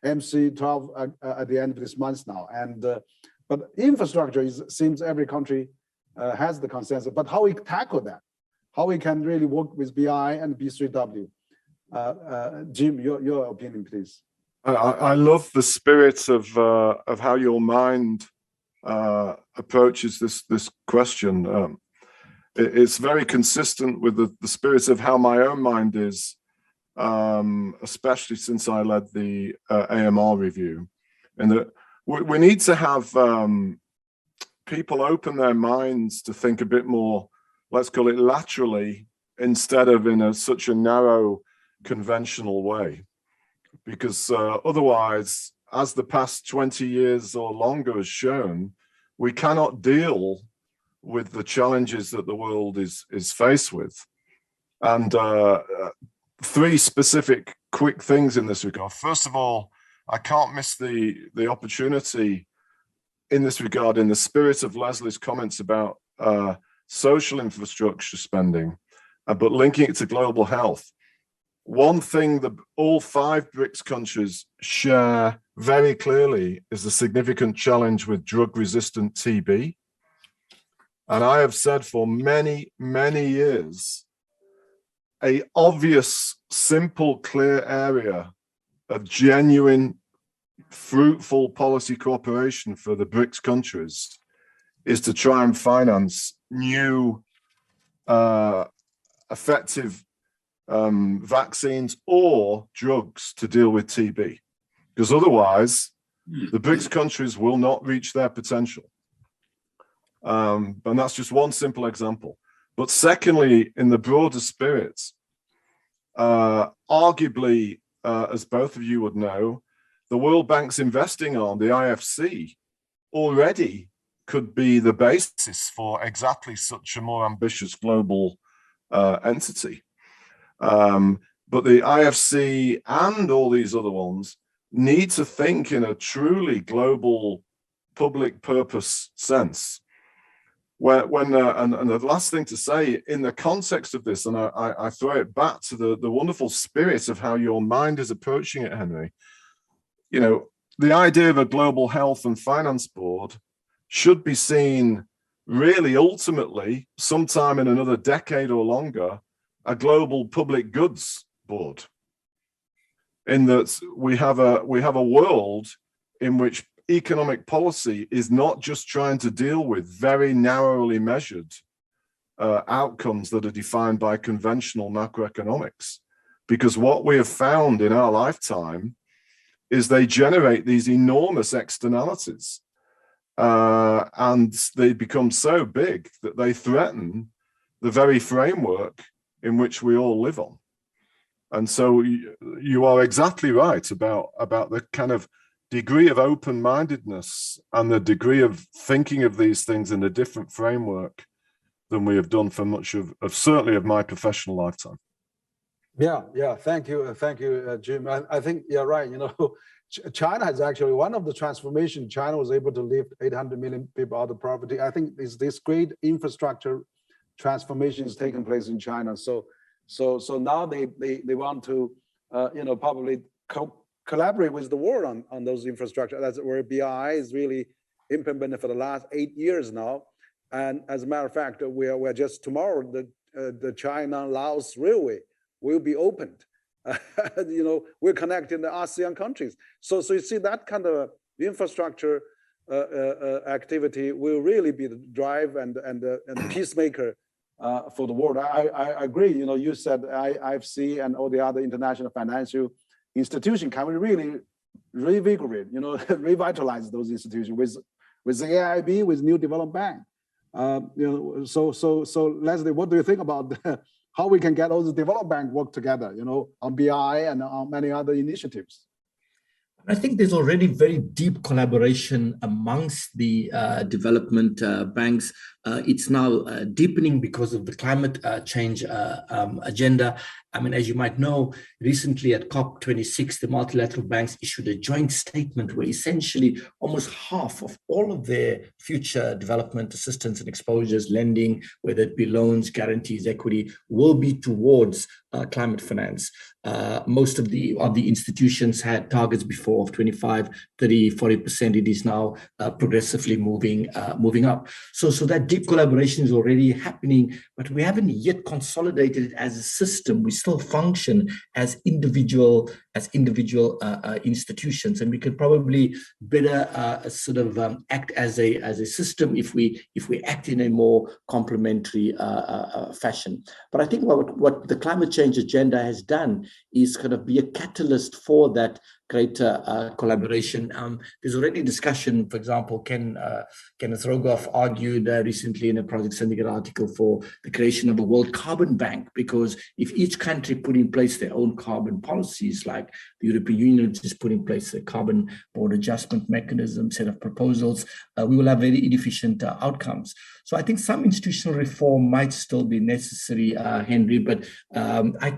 MC12 at the end of this month now. And but infrastructure seems every country has the consensus. But how we tackle that? How we can really work with BI and B3W? Jim, your opinion, please. I love the spirit of how your mind approaches this question. It's very consistent with the spirit of how my own mind is. Especially since I led the AMR review, and that we need to have people open their minds to think a bit more, let's call it laterally, instead of in such a narrow conventional way, because otherwise, as the past 20 years or longer has shown, we cannot deal with the challenges that the world is faced with. And three specific quick things in this regard. First of all, I can't miss the opportunity in this regard, in the spirit of Leslie's comments about social infrastructure spending, but linking it to global health. One thing that all 5 BRICS countries share very clearly is the significant challenge with drug-resistant TB. And I have said for many, many years, an obvious, simple, clear area of genuine, fruitful policy cooperation for the BRICS countries is to try and finance new, effective vaccines or drugs to deal with TB. Because otherwise, the BRICS countries will not reach their potential. And that's just one simple example. But secondly, in the broader spirit, arguably, as both of you would know, the World Bank's investing arm, the IFC, already could be the basis for exactly such a more ambitious global entity. But the IFC and all these other ones need to think in a truly global public purpose sense. And the last thing to say in the context of this, and I throw it back to the wonderful spirit of how your mind is approaching it, Henry. The idea of a global health and finance board should be seen really ultimately sometime in another decade or longer, a global public goods board. In that we have a world in which economic policy is not just trying to deal with very narrowly measured outcomes that are defined by conventional macroeconomics. Because what we have found in our lifetime is they generate these enormous externalities. And they become so big that they threaten the very framework in which we all live on. And so you are exactly right about the kind of degree of open-mindedness and the degree of thinking of these things in a different framework than we have done for much of certainly of my professional lifetime. Yeah. Thank you, Jim. I think you're right. China is actually one of the transformation. China was able to lift 800 million people out of poverty. I think this great infrastructure transformation is taking place in China. So now they want to probably collaborate with the world on those infrastructure. That's where BRI is really implemented for the last 8 years now. And as a matter of fact, we're just tomorrow the China-Laos railway will be opened. We're connecting the ASEAN countries. So you see that kind of infrastructure activity will really be the drive and the peacemaker for the world. I agree. You said IFC and all the other international financial institutions can we really revigorate, revitalize those institutions with the AIB, with New Development Bank. So Leslie, what do you think about how we can get all the development bank work together, on BI and on many other initiatives? I think there's already very deep collaboration amongst the development banks. It's now deepening because of the climate change agenda. I mean, as you might know, recently at COP26, the multilateral banks issued a joint statement where essentially almost half of all of their future development assistance and exposures, lending, whether it be loans, guarantees, equity, will be towards climate finance. Most of the institutions had targets before of 25, 30, 40%. It is now progressively moving up. So that deep collaboration is already happening, but we haven't yet consolidated it as a system. We still function as individual institutions, and we can probably better act as a system if we act in a more complementary fashion. But I think what the climate change agenda has done is kind of be a catalyst for that greater collaboration. There's already discussion, for example, Kenneth Rogoff argued recently in a Project Syndicate article for the creation of a World Carbon Bank, because if each country put in place their own carbon policies, like the European Union just put in place a carbon border adjustment mechanism, set of proposals, we will have very inefficient outcomes. So I think some institutional reform might still be necessary, Henry, but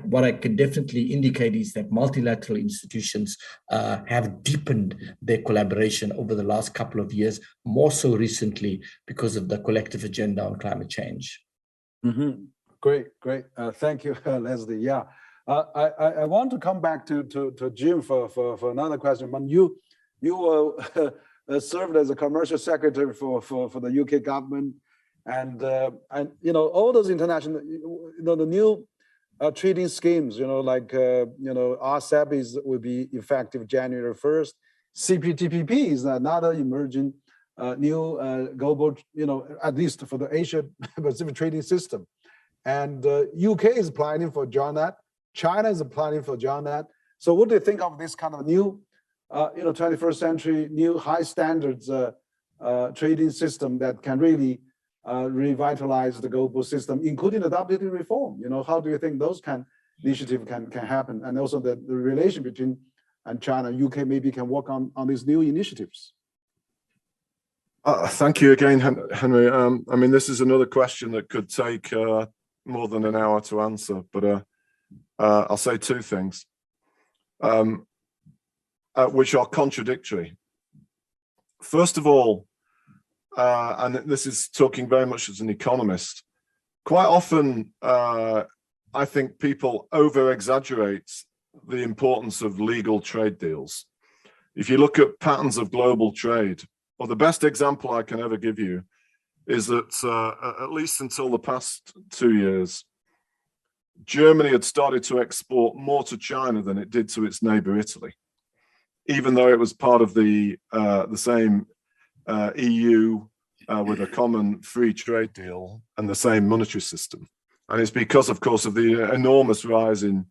what I can definitely indicate is that multilateral institutions have deepened their collaboration over the last couple of years, more so recently because of the collective agenda on climate change. Mm-hmm. Great. Thank you, Leslie. Yeah, I want to come back to Jim for another question. When you served as a commercial secretary for the UK government, and all those international, the new trading schemes, like RCEP will be effective January 1st. CPTPP is another emerging new global, at least for the Asia Pacific trading system. And UK is planning for join that. China is planning for join that. So what do you think of this kind of new, 21st century, new high standards trading system that can really revitalize the global system, including the WTO reform? How do you think those initiatives can happen? And also the relation between China and UK maybe can work on these new initiatives. Thank you again, Henry. I mean, this is another question that could take more than an hour to answer, but I'll say two things, which are contradictory. First of all, and this is talking very much as an economist, quite often I think people over-exaggerate the importance of legal trade deals. If you look at patterns of global trade, well, the best example I can ever give you is that at least until the past 2 years, Germany had started to export more to China than it did to its neighbor Italy, even though it was part of the same EU with a common free trade deal and the same monetary system. And it's because, of course, of the enormous rise in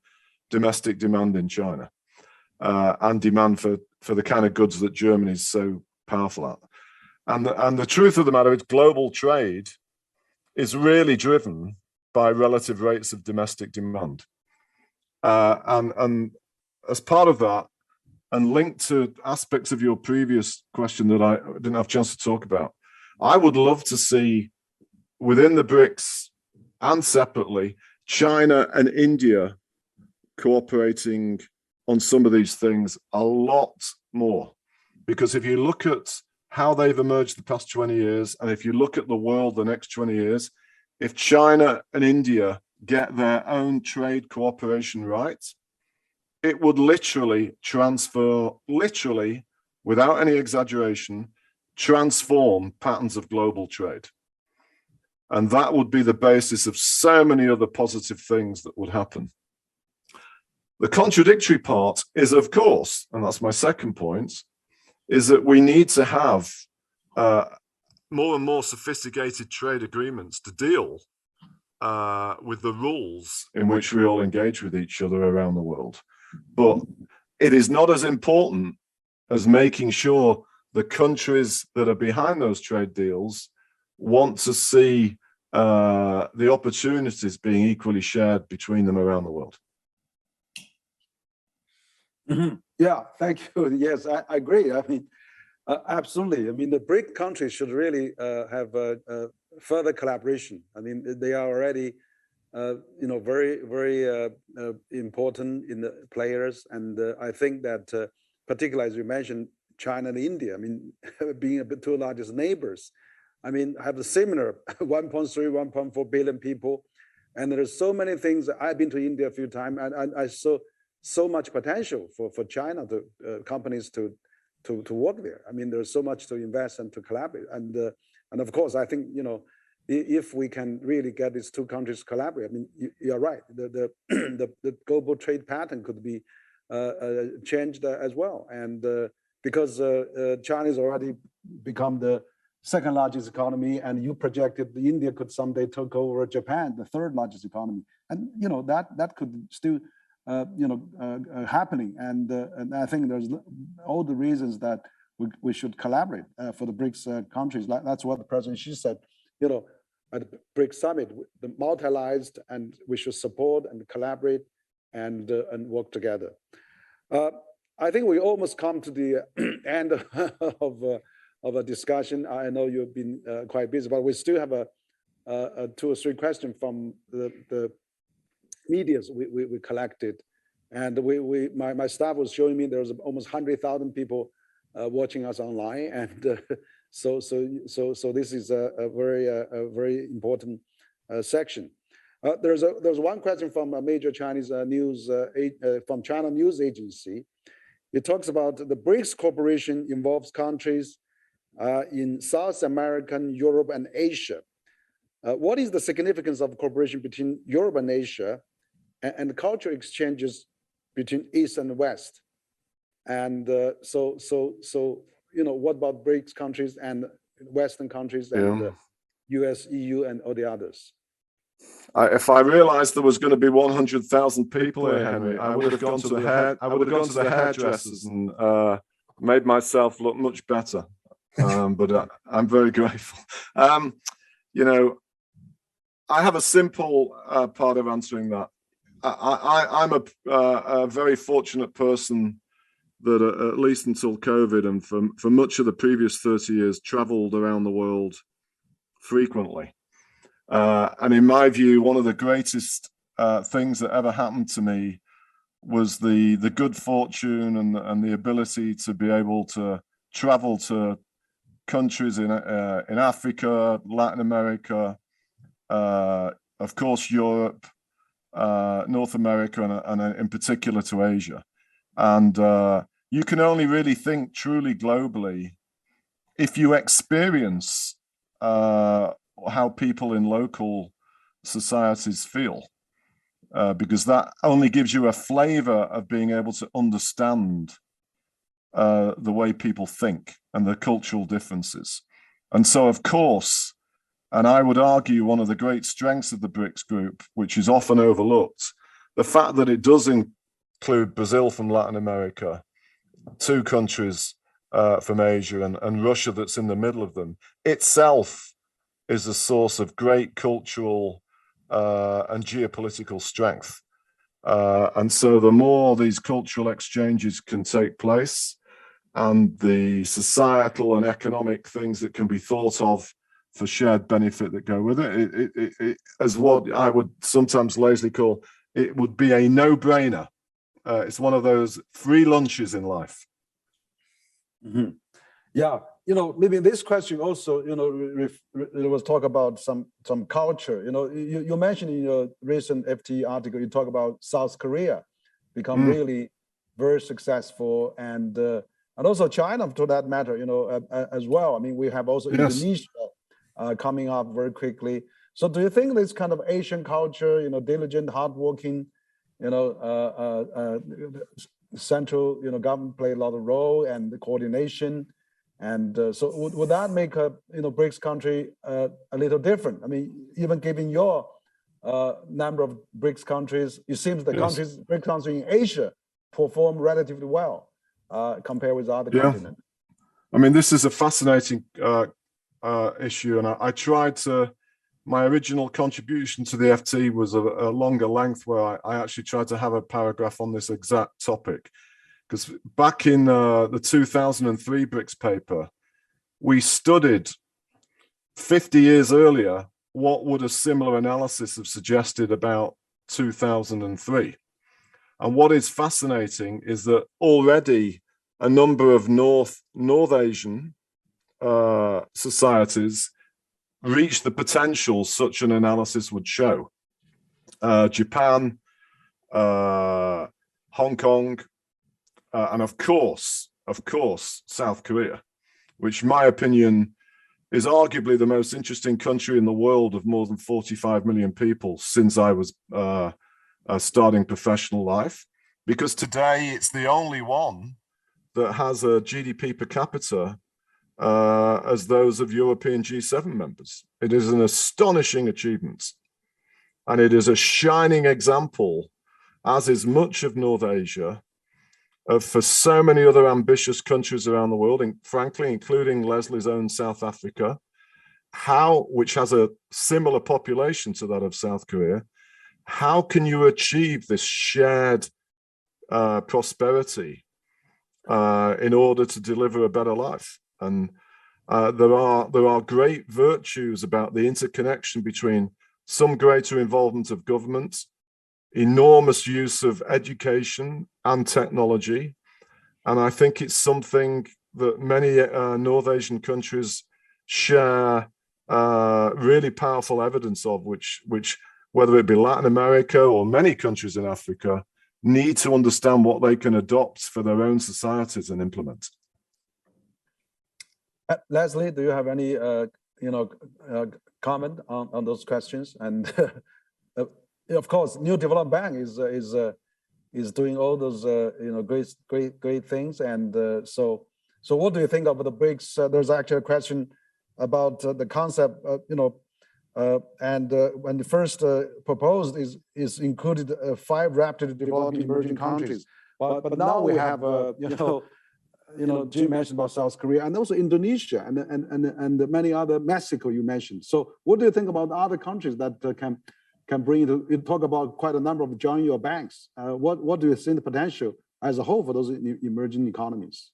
domestic demand in China and demand for the kind of goods that Germany is so powerful at. And the truth of the matter is global trade is really driven by relative rates of domestic demand. And as part of that, and linked to aspects of your previous question that I didn't have a chance to talk about, I would love to see within the BRICS and separately, China and India cooperating on some of these things a lot more. Because if you look at how they've emerged the past 20 years, and if you look at the world the next 20 years, if China and India get their own trade cooperation right, it would literally without any exaggeration, transform patterns of global trade. And that would be the basis of so many other positive things that would happen. The contradictory part is, of course, and that's my second point, is that we need to have more and more sophisticated trade agreements to deal with the rules in which we all engage with each other around the world. But it is not as important as making sure the countries that are behind those trade deals want to see the opportunities being equally shared between them around the world. Mm-hmm. Yeah, thank you. Yes, I agree. I mean, absolutely. I mean, the BRIC countries should really have further collaboration. I mean, they are already, very, very important in the players. And I think that, particularly as you mentioned, China and India, I mean, being the two largest neighbors, I mean, have a similar 1.3, 1.4 billion people. And there's so many things. I've been to India a few times, and I saw so much potential for China to companies to work there. I mean, there's so much to invest and to collaborate. And of course, I think, if we can really get these two countries collaborate, I mean, you're right. The global trade pattern could be changed as well. And because China has already become the second largest economy, and you projected India could someday take over Japan, the third largest economy, and that could still happening. And I think there's all the reasons that we should collaborate for the BRICS countries. That's what the President Xi said. At the BRICS summit, the multilateralized, and we should support and collaborate and work together. I think we almost come to the end of a discussion. I know you've been quite busy, but we still have a 2 or 3 questions from the medias we collected, and my staff was showing me there was almost 100,000 people watching us online, and so this is a very important section. There's one question from a major Chinese news from China News Agency. It talks about the BRICS cooperation involves countries in South America, Europe, and Asia. What is the significance of cooperation between Europe and Asia, and cultural exchanges between East and West? And what about BRICS countries and Western countries and US, EU, and all the others? If I realized there was going to be 100,000 people here, Henry, I would have gone to the hairdressers and made myself look much better. But I'm very grateful. I have a simple part of answering that. I'm a very fortunate person that at least until COVID and for much of the previous 30 years traveled around the world frequently. And in my view, one of the greatest things that ever happened to me was the good fortune and the ability to be able to travel to countries in Africa, Latin America, of course, Europe, North America, and in particular to Asia. And you can only really think truly globally if you experience how people in local societies feel, because that only gives you a flavor of being able to understand the way people think and the cultural differences. And so, of course, and I would argue one of the great strengths of the BRICS group, which is often overlooked, the fact that it does include Brazil from Latin America, 2 countries from Asia, and Russia that's in the middle of them, itself is a source of great cultural and geopolitical strength. And so the more these cultural exchanges can take place, and the societal and economic things that can be thought of for shared benefit that go with it, as what I would sometimes lazily call, it would be a no-brainer. It's one of those free lunches in life. Mm-hmm. Yeah, maybe this question also, there was talk about some culture. You mentioned in your recent FT article, you talk about South Korea become really very successful, and also China, to that matter, as well. I mean, we have also Indonesia coming up very quickly. So, do you think this kind of Asian culture, diligent, hardworking, central, government play a lot of role, and the coordination? And so would that make a BRICS country a little different? I mean, even given your number of BRICS countries, it seems the BRICS countries in Asia perform relatively well compared with other continents. I mean, this is a fascinating issue, and I tried to. My original contribution to the FT was a longer length, where I actually tried to have a paragraph on this exact topic. Because back in the 2003 BRICS paper, we studied 50 years earlier what would a similar analysis have suggested about 2003. And what is fascinating is that already a number of North Asian societies reached the potential such an analysis would show. Japan, Hong Kong, and of course, South Korea, which in my opinion is arguably the most interesting country in the world of more than 45 million people since I was starting professional life, because today it's the only one that has a GDP per capita as those of European G7 members. It is an astonishing achievement. And it is a shining example, as is much of North Asia, for so many other ambitious countries around the world, and frankly, including Leslie's own South Africa, which has a similar population to that of South Korea, how can you achieve this shared prosperity in order to deliver a better life? And there are great virtues about the interconnection between some greater involvement of government, enormous use of education and technology. And I think it's something that many North Asian countries share really powerful evidence of, which whether it be Latin America or many countries in Africa, need to understand what they can adopt for their own societies and implement. Leslie, do you have any comment on those questions? And of course, New Development Bank is doing all those great things. And so what do you think of the BRICS? There's actually a question about the concept, and when the first proposed is included 5 rapidly developing emerging countries, but now we have Jim mentioned about South Korea and also Indonesia and many other, Mexico you mentioned. So what do you think about other countries that can bring you talk about quite a number of join your banks? What do you see the potential as a whole for those emerging economies?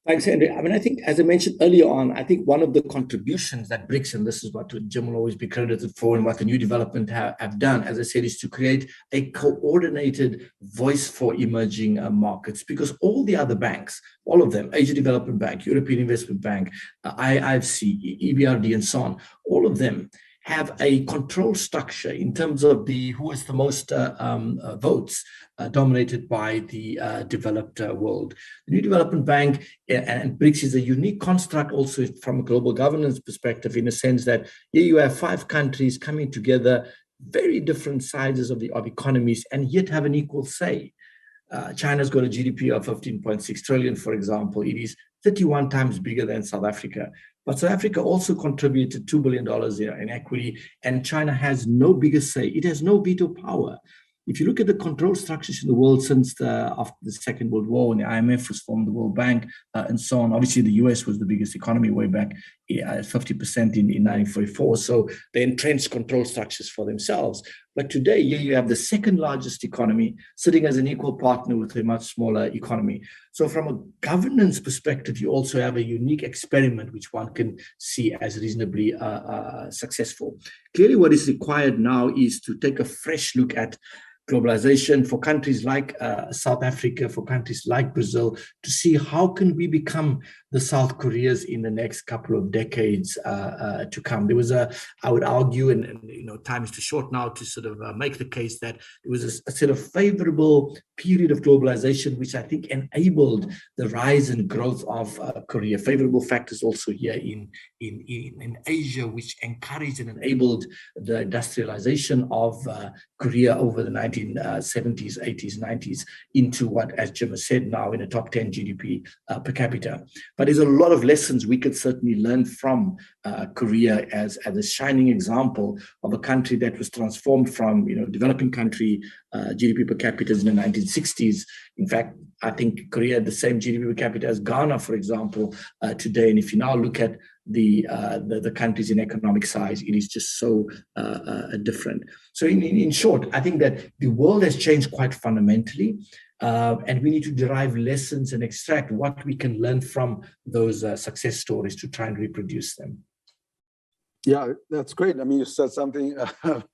Thanks, Henry. I mean, I think, as I mentioned earlier on, I think one of the contributions that BRICS, and this is what Jim will always be credited for, and what the New Development have done, as I said, is to create a coordinated voice for emerging markets, because all the other banks, all of them, Asia Development Bank, European Investment Bank, IFC, EBRD, and so on, all of them have a control structure in terms of who has the most votes dominated by the developed world. The New Development Bank and BRICS is a unique construct also from a global governance perspective, in a sense that here you have 5 countries coming together, very different sizes of economies, and yet have an equal say. China's got a GDP of 15.6 trillion, for example. It is 31 times bigger than South Africa. But South Africa also contributed $2 billion in equity, and China has no bigger say. It has no veto power. If you look at the control structures in the world since after the Second World War, when the IMF was formed, the World Bank, and so on, obviously the US was the biggest economy way back at 50% in 1944. So they entrenched control structures for themselves. But today, here you have the second largest economy sitting as an equal partner with a much smaller economy. So from a governance perspective, you also have a unique experiment, which one can see as reasonably successful. Clearly, what is required now is to take a fresh look at globalization for countries like South Africa, for countries like Brazil, to see how can we become the South Koreas in the next couple of decades to come. There was I would argue, and time is too short now to sort of make the case that there was a sort of favorable period of globalization, which I think enabled the rise and growth of Korea. Favorable factors also here in Asia, which encouraged and enabled the industrialization of Korea over the 1970s, 80s, 90s into what, as Jim has said, now in the top 10 GDP per capita. But there's a lot of lessons we could certainly learn from Korea as a shining example of a country that was transformed from, developing country GDP per capita in the 1960s. In fact, I think Korea had the same GDP per capita as Ghana, for example, today. And if you now look at the countries in economic size. It is just so different. So in short, I think that the world has changed quite fundamentally, and we need to derive lessons and extract what we can learn from those success stories to try and reproduce them. Yeah, that's great. I mean, you said something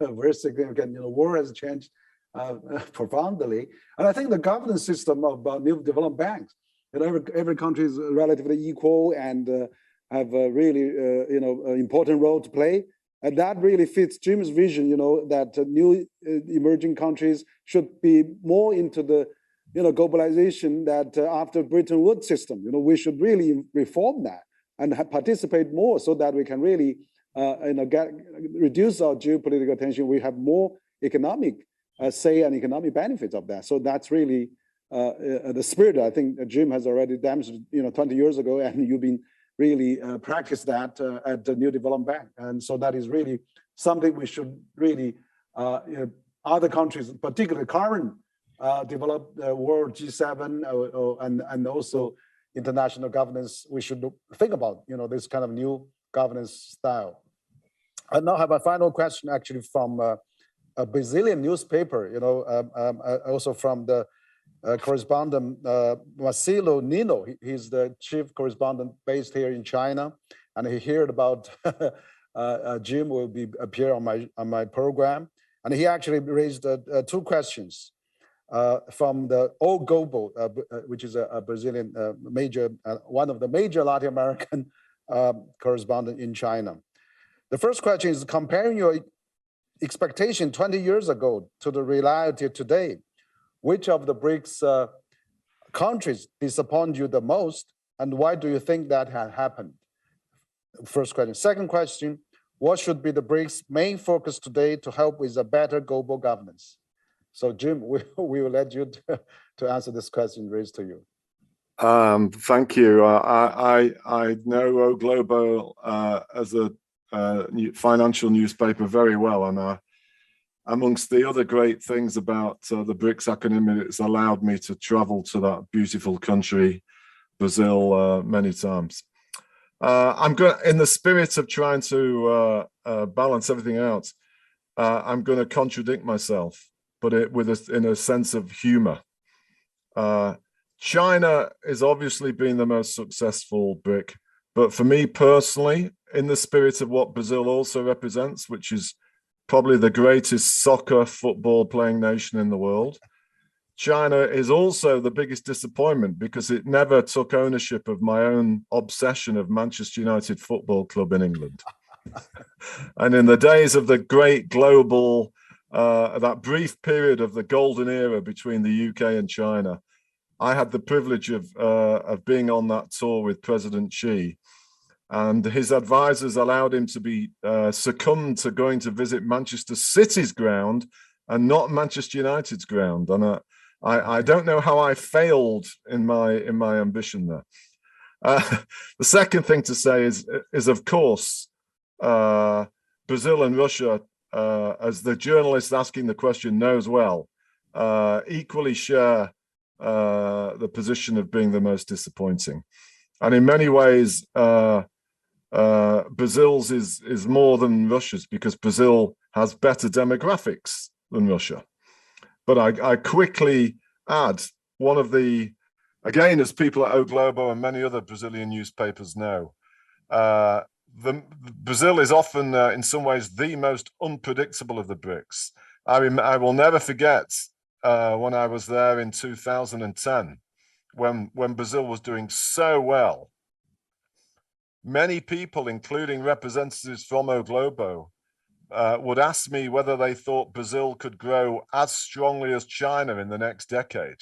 very significant. You know, war has changed profoundly, and I think the governance system of new development banks, you know, every country is relatively equal and have a really you know, important role to play, and that really fits Jim's vision. You know, that new emerging countries should be more into the, you know, globalization that after Bretton Woods system. You know, we should really reform that and participate more so that we can really you know, reduce our geopolitical tension. We have more economic say and economic benefits of that. So that's really the spirit. I think Jim has already demonstrated, you know, 20 years ago, and you've been really practice that at the New Development Bank. And so that is really something we should really, you know, other countries, particularly current developed world G7 and also international governance, we should think about, you know, this kind of new governance style. I now have a final question actually from a Brazilian newspaper, you know, also from the correspondent Marcelo Neill. He's the chief correspondent based here in China, and he heard about Jim will appear on my program, and he actually raised two questions from the Old Global, which is a Brazilian major, one of the major Latin American correspondent in China. The first question is, comparing your expectation 20 years ago to the reality today, which of the BRICS countries disappoint you the most, and why do you think that had happened? First question. Second question, what should be the BRICS main focus today to help with a better global governance? So Jim, we will let you to answer this question raised to you. Thank you. I know O Globo as a financial newspaper very well, and amongst the other great things about the BRICS acronym, it's allowed me to travel to that beautiful country, Brazil, many times. I'm going, in the spirit of trying to balance everything out, I'm going to contradict myself, but in a sense of humor. China is obviously been the most successful BRIC, but for me personally, in the spirit of what Brazil also represents, which is probably the greatest soccer football playing nation in the world, China is also the biggest disappointment because it never took ownership of my own obsession of Manchester United Football Club in England. And in the days of the great global, that brief period of the golden era between the UK and China, I had the privilege of being on that tour with President Xi, and his advisors allowed him to be succumb to going to visit Manchester City's ground and not Manchester United's ground. And I don't know how I failed in my ambition there. The second thing to say is of course, Brazil and Russia, as the journalist asking the question knows well, equally share the position of being the most disappointing. And in many ways, Brazil's is more than Russia's because Brazil has better demographics than Russia. But I quickly add one of the, again, as people at O Globo and many other Brazilian newspapers know, Brazil is often in some ways the most unpredictable of the BRICS. I will never forget when I was there in 2010, when Brazil was doing so well. Many people, including representatives from O Globo, would ask me whether they thought Brazil could grow as strongly as China in the next decade.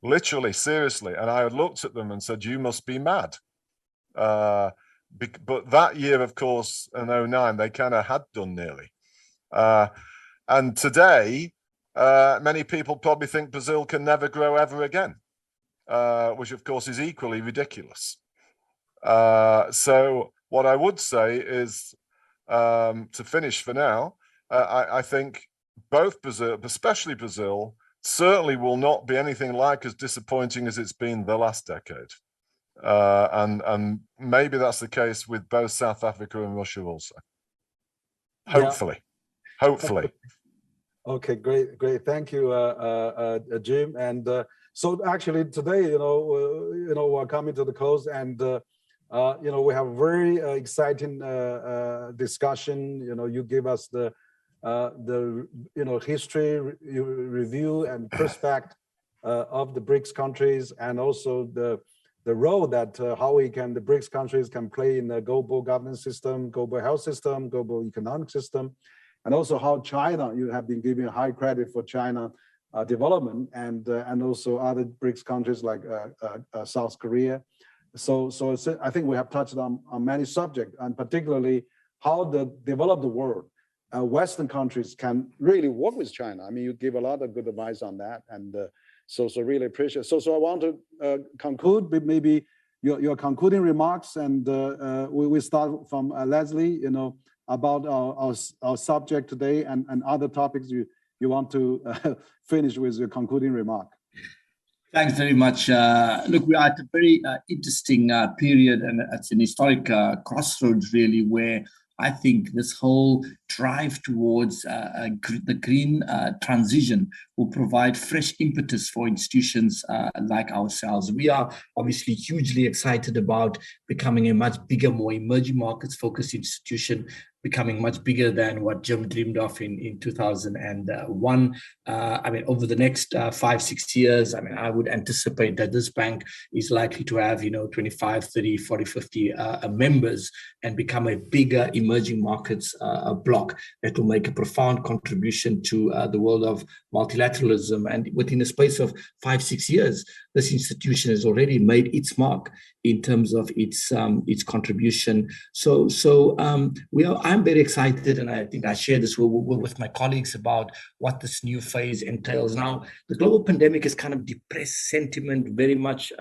Literally, seriously. And I looked at them and said, you must be mad. But that year, of course, in 2009, they kind of had done nearly. And today, many people probably think Brazil can never grow ever again, which of course is equally ridiculous. So what I would say is, to finish for now, I think both Brazil, especially Brazil, certainly will not be anything like as disappointing as it's been the last decade. and maybe that's the case with both South Africa and Russia also. Hopefully, hopefully. Okay, great. Thank you, Jim. And so actually today, we're coming to the close, and we have a very exciting discussion. You give us the history review and perspective of the BRICS countries, and also the role that the BRICS countries can play in the global governance system, global health system, global economic system, and also how China, you have been giving high credit for China development, and also other BRICS countries like South Korea. So I think we have touched on many subjects, and particularly how the developed world, Western countries can really work with China. I mean, you give a lot of good advice on that, and so really appreciate. So I want to conclude with maybe your concluding remarks, and we start from Leslie. About our subject today, and other topics you want to finish with your concluding remark. Thanks very much. Look, we are at a very interesting period, and it's an historic crossroads, really, where I think this whole drive towards the green transition will provide fresh impetus for institutions like ourselves. We are obviously hugely excited about becoming a much bigger, more emerging markets focused institution, becoming much bigger than what Jim dreamed of in 2001. I mean, over the next 5-6 years, I mean, I would anticipate that this bank is likely to have, 25, 30, 40, 50 members, and become a bigger emerging markets bloc that will make a profound contribution to the world of multilateralism. And within a space of 5-6 years, this institution has already made its mark in terms of its contribution. I'm very excited, and I think I share this with my colleagues about what this new phase entails. Now, the global pandemic has kind of depressed sentiment very much,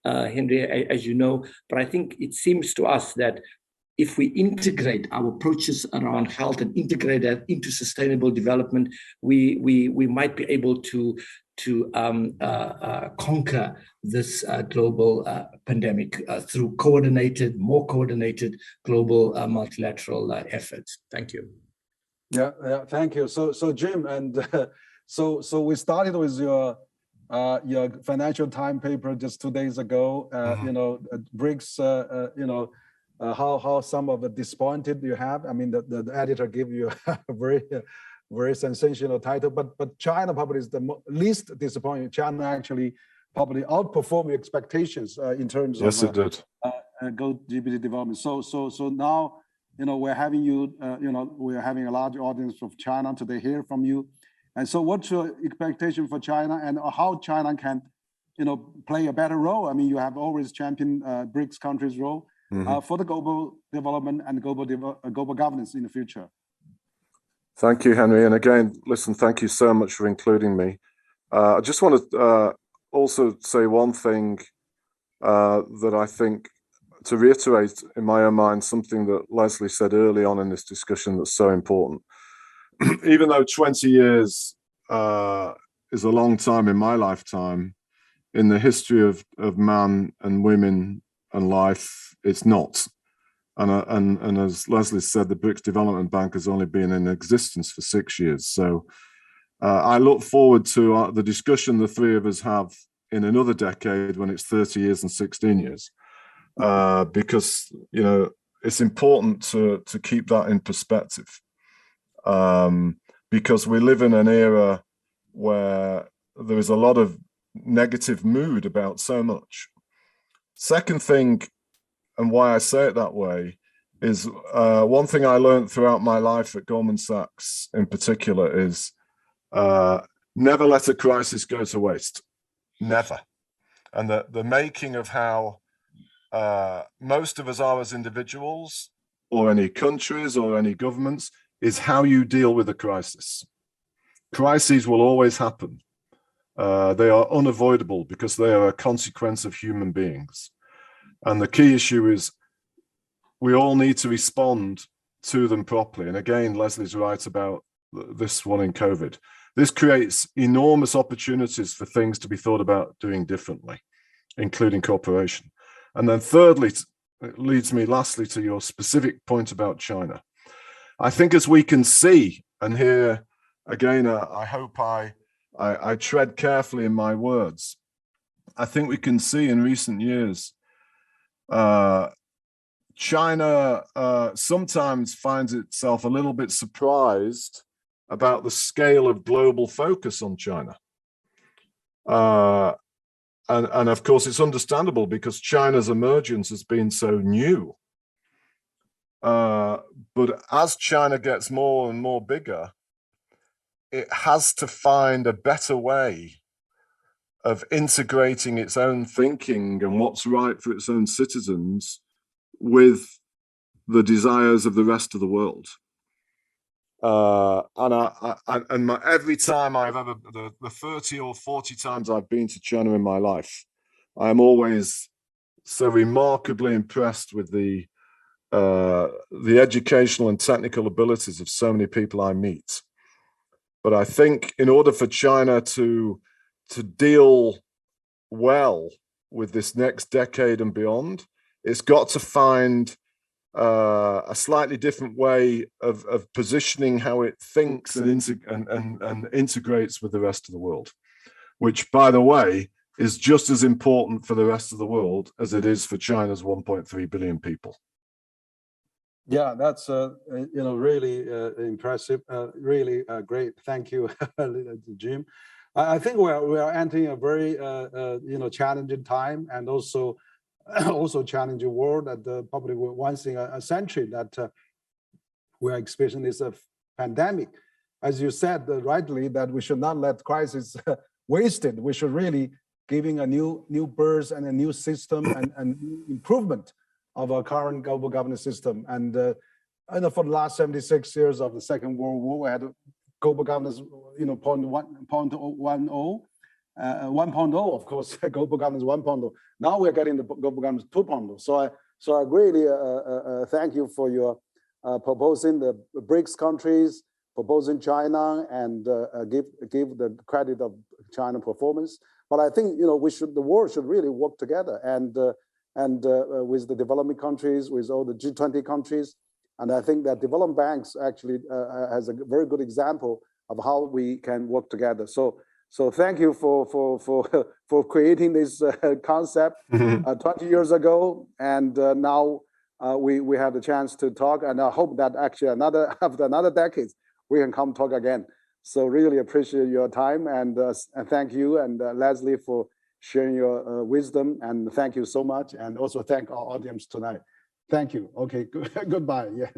Henry, as you know, but I think it seems to us that if we integrate our approaches around health and integrate that into sustainable development, we might be able to conquer this global pandemic through more coordinated global multilateral efforts. Thank you. Yeah, thank you. So Jim, and so we started with your Financial Times paper just 2 days ago. BRICS. How some of the disappointed you have. I mean, the editor gave you a very sensational title, but China probably is the least disappointing. China actually probably outperformed your expectations in terms of it did. Gold GDP development. So now we're having we're having a large audience from China today hear from you, and so what's your expectation for China, and how China can play a better role? I mean, you have always championed BRICS countries' role. For the global development and global governance in the future. Thank you, Henry. And again, listen, thank you so much for including me. I just want to also say one thing that I think, to reiterate in my own mind, something that Leslie said early on in this discussion that's so important. Even though 20 years is a long time in my lifetime, in the history of man and women and life, it's not. And as Leslie said, the BRICS Development Bank has only been in existence for 6 years. So I look forward to the discussion the three of us have in another decade when it's 30 years and 16 years, because it's important to keep that in perspective, because we live in an era where there is a lot of negative mood about so much. Second thing, and why I say it that way, is one thing I learned throughout my life at Goldman Sachs in particular is never let a crisis go to waste. Never. And the making of how most of us are as individuals, or any countries or any governments, is how you deal with a crisis. Crises will always happen. They are unavoidable because they are a consequence of human beings. And the key issue is we all need to respond to them properly. And again, Leslie's right about this one in COVID. This creates enormous opportunities for things to be thought about doing differently, including cooperation. And then thirdly, it leads me lastly to your specific point about China. I think as we can see, and here again, I hope I tread carefully in my words. I think we can see in recent years, China sometimes finds itself a little bit surprised about the scale of global focus on China. And of course, it's understandable because China's emergence has been so new. But as China gets more and more bigger, it has to find a better way of integrating its own thinking and what's right for its own citizens with the desires of the rest of the world. Every time I've ever, the 30 or 40 times I've been to China in my life, I'm always so remarkably impressed with the educational and technical abilities of so many people I meet. But I think in order for China to deal well with this next decade and beyond, it's got to find a slightly different way of positioning how it thinks and integrates with the rest of the world, which, by the way, is just as important for the rest of the world as it is for China's 1.3 billion people. Yeah, that's really impressive, really great. Thank you, Jim. I think we are entering a very challenging time, and also challenging world, that probably once in a century that we are experiencing this pandemic. As you said rightly, that we should not let crisis wasted. We should really giving a new birth and a new system and improvement of our current global governance system. And for the last 76 years of the Second World War, we had global governance, 0.10. 1.0, of course, global governance 1.0. Now we're getting the global governance 2.0. So I really thank you for your proposing the BRICS countries, proposing China, and give the credit of China performance. But I think the world should really work together and with the developing countries, with all the G20 countries, and I think that development banks actually has a very good example of how we can work together. So thank you for creating this concept 20 years ago, and now we have the chance to talk, and I hope that actually after another decade we can come talk again. So really appreciate your time, and thank you and Leslie for sharing your wisdom, and thank you so much, and also thank our audience tonight. Thank you. Okay, goodbye. Yes.